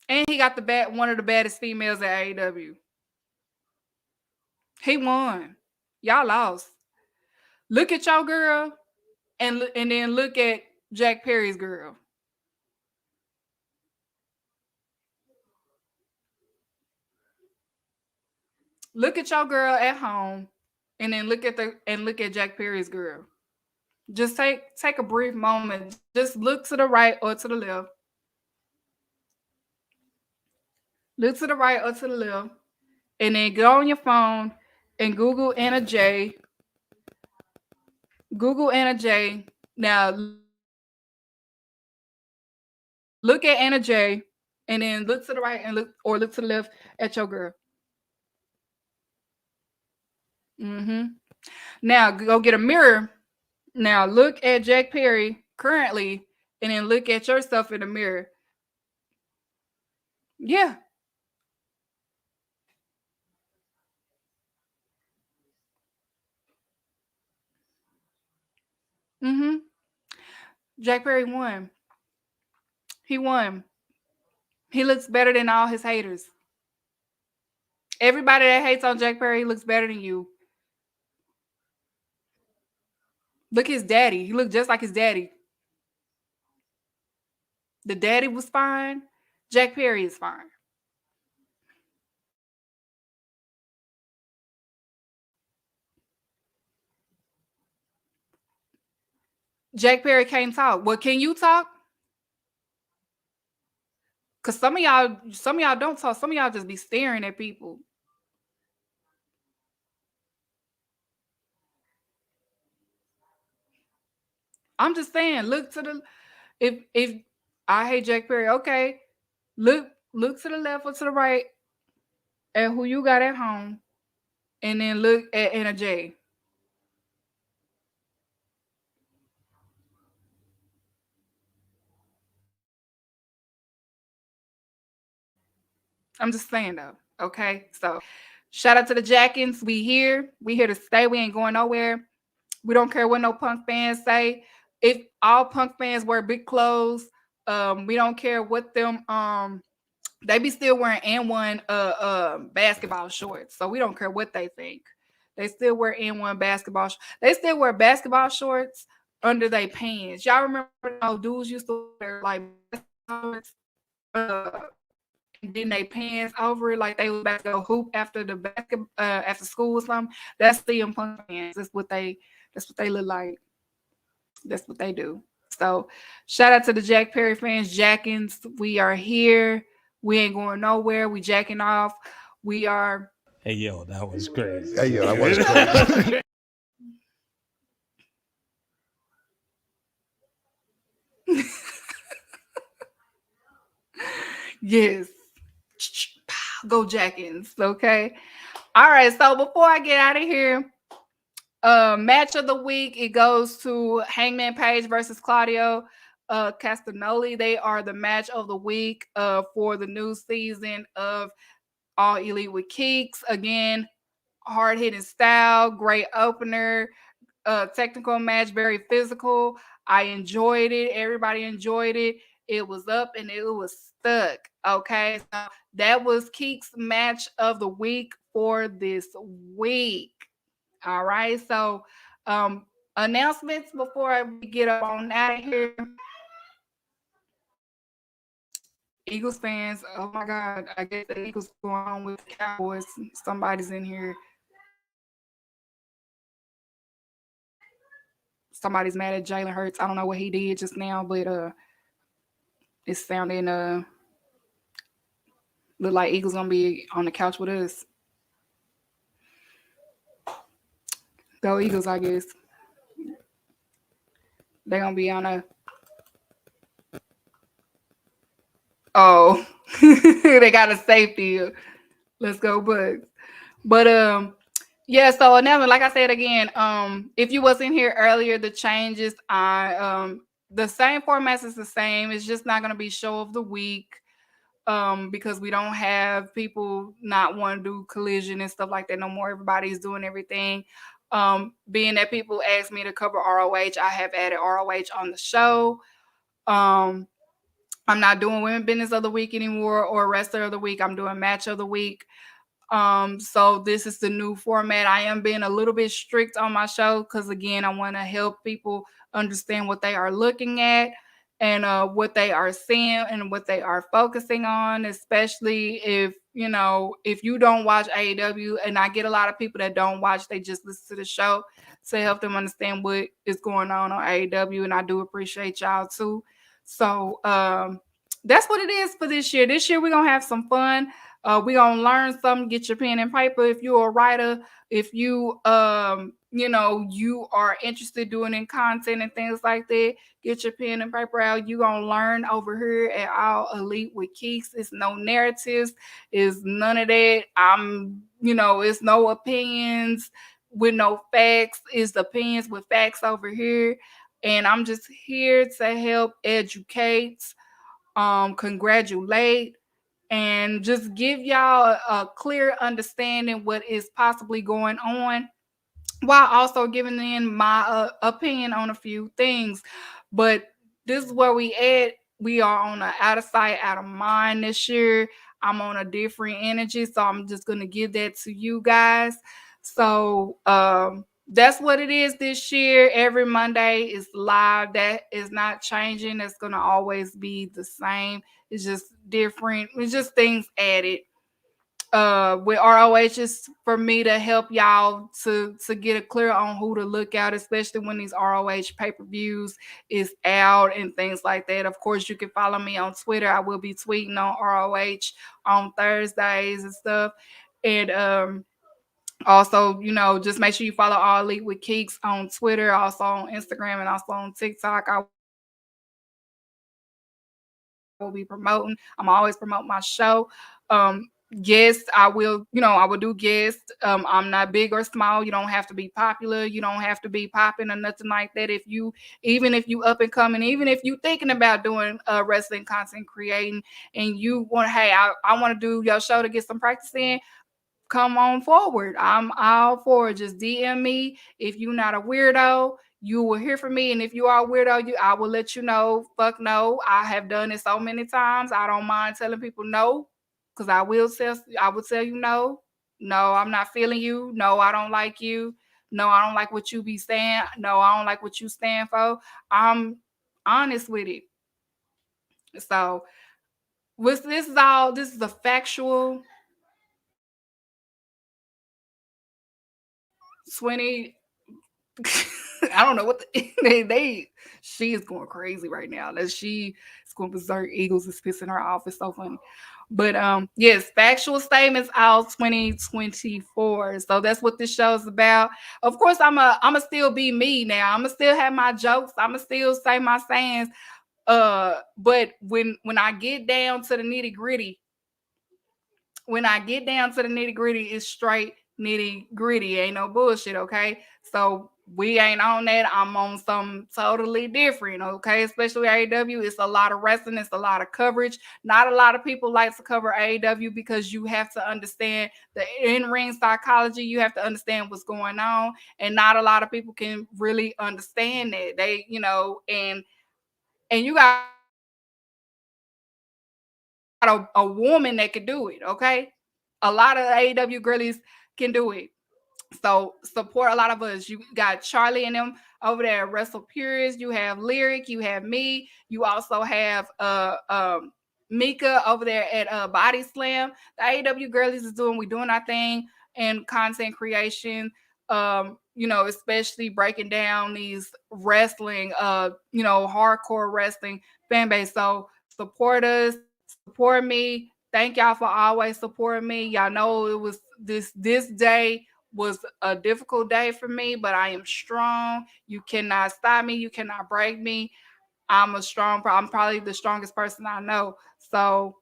And he got one of the baddest females at AEW. He won. Y'all lost. Look at your girl and then look at Jack Perry's girl. Look at your girl at home and then look at Jack Perry's girl. Just take a brief moment. Just look to the right or to the left. Look to the right or to the left. And then go on your phone and Google Anna J. Google Anna J. Now look at Anna J and then look to the right or look to the left at your girl. Mm-hmm. Now go get a mirror. Now look at Jack Perry currently and then look at yourself in the mirror. Yeah. Mm-hmm. Jack Perry won. He won. He looks better than all his haters. Everybody that hates on Jack Perry looks better than you. Look at his daddy. He looked just like his daddy. The daddy was fine. Jack Perry is fine. Jack Perry can't talk. Well, can you talk? Cause some of y'all don't talk. Some of y'all just be staring at people. I'm just saying, look to the if I hate Jack Perry, okay. Look to the left or to the right at who you got at home, and then look at Anna J. I'm just saying though. Okay. So shout out to the Jackins. We here. We here to stay. We ain't going nowhere. We don't care what no punk fans say. If all punk fans wear big clothes, we don't care what them they be still wearing N1 basketball shorts. So we don't care what they think. They still wear N1 basketball. They still wear basketball shorts under their pants. Y'all remember how dudes used to wear like shorts, and then they pants over it like they was about to go hoop after the after school or something. That's CM Punk fans. That's what they look like. That's what they do. So shout out to the Jack Perry fans, Jackins. We are here. We ain't going nowhere. We jacking off. We are. Hey yo, that was crazy. Hey, yo, that was crazy. Yes. Go Jackins. Okay. All right. So before I get out of here, match of the week, it goes to Hangman Page versus Claudio. Castagnoli. They are the match of the week for the new season of All Elite with Keeks. Again, hard hitting style, great opener, technical match, very physical. I enjoyed it. Everybody enjoyed it. It was up and it was stuck. Okay, so that was Keeks' match of the week for this week. All right, so announcements before we get up on out of here. Eagles fans, oh my God, I guess the Eagles going on with the Cowboys. Somebody's in here. Somebody's mad at Jalen Hurts. I don't know what he did just now, but it's sounding look like Eagles gonna be on the couch with us. Go Eagles, I guess. They're gonna be on a they got a safety. Let's go Bugs. But yeah, so another, like I said again, if you wasn't here earlier, the changes the same formats is the same. It's just not gonna be show of the week. Because we don't have people not want to do collision and stuff like that no more. Everybody's doing everything. Being that people ask me to cover ROH, I have added ROH on the show. I'm not doing women business of the week anymore or wrestler of the week. I'm doing match of the week. So this is the new format. I am being a little bit strict on my show because again, I want to help people understand what they are looking at and what they are seeing and what they are focusing on, especially if you don't watch AEW. And I get a lot of people that don't watch, they just listen to the show to help them understand what is going on AEW, and I do appreciate y'all too. So that's what it is for this year. This year we're gonna have some fun. We're gonna learn something. Get your pen and paper if you're a writer, if you you are interested doing in content and things like that. Get your pen and paper out. You're gonna learn over here at All Elite with Keeks. It's no narratives, it's none of that. It's no opinions with no facts. It's opinions with facts over here. And I'm just here to help educate, congratulate, and just give y'all a clear understanding what is possibly going on, while also giving in my opinion on a few things. But this is where we at. We are on an out of sight, out of mind this year. I'm on a different energy, so I'm just gonna give that to you guys. So that's what it is this year. Every Monday is live. That is not changing. It's gonna always be the same. It's just different. It's just things added. With ROH is for me to help y'all to get a clear on who to look out, especially when these ROH pay-per-views is out and things like that. Of course, you can follow me on Twitter. I will be tweeting on ROH on Thursdays and stuff. And also, just make sure you follow All Elite with Keeks on Twitter, also on Instagram, and also on TikTok. I will be promoting. I'm always promoting my show. Guests, I will do guests. I'm not big or small. You don't have to be popular. You don't have to be popping or nothing like that. Even if you up and coming, even if you thinking about doing wrestling content creating, and you want, hey, I want to do your show to get some practice in, come on forward. I'm all for it. Just DM me. If you're not a weirdo, you will hear from me. And if you are a weirdo, I will let you know. Fuck no. I have done it so many times. I don't mind telling people no, because I will tell you no. No, I'm not feeling you. No, I don't like you. No, I don't like what you be saying. No, I don't like what you stand for. I'm honest with it. So with this is a factual 20. I don't know what she is going crazy right now. That she is going berserk. Eagles is pissing her off. It's so funny. But yes, factual statements out 2024. So that's what this show is about. Of course, I'ma still be me now. I'ma still have my jokes. I'ma still say my sayings. But when I get down to the nitty gritty, it's straight nitty gritty. Ain't no bullshit, okay? So we ain't on that. I'm on something totally different, okay? Especially AEW. It's a lot of wrestling. It's a lot of coverage. Not a lot of people like to cover AEW because you have to understand the in-ring psychology. You have to understand what's going on. And not a lot of people can really understand that. They, and you got a woman that can do it, okay? A lot of AEW girlies can do it. So support a lot of us. You got Charlie and them over there at Wrestle Purists. You have Lyric. You have me. You also have Mika over there at Body Slam. The AEW girlies is we doing our thing in content creation. Especially breaking down these wrestling, hardcore wrestling fan base. So support us, support me. Thank y'all for always supporting me. Y'all know it was this day was a difficult day for me, but I am strong. You cannot stop me. You cannot break me. I'm probably the strongest person I know. So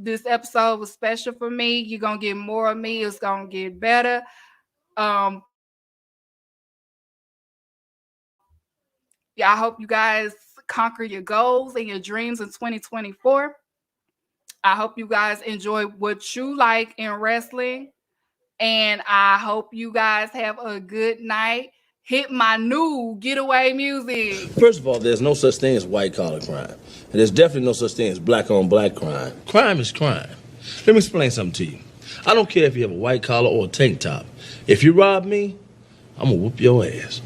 this episode was special for me. You're going to get more of me. It's going to get better. Yeah, I hope you guys conquer your goals and your dreams in 2024. I hope you guys enjoy what you like in wrestling. And I hope you guys have a good night. Hit my new getaway music. First of all, there's no such thing as white-collar crime. And there's definitely no such thing as black-on-black crime. Crime is crime. Let me explain something to you. I don't care if you have a white collar or a tank top. If you rob me, I'm gonna whoop your ass.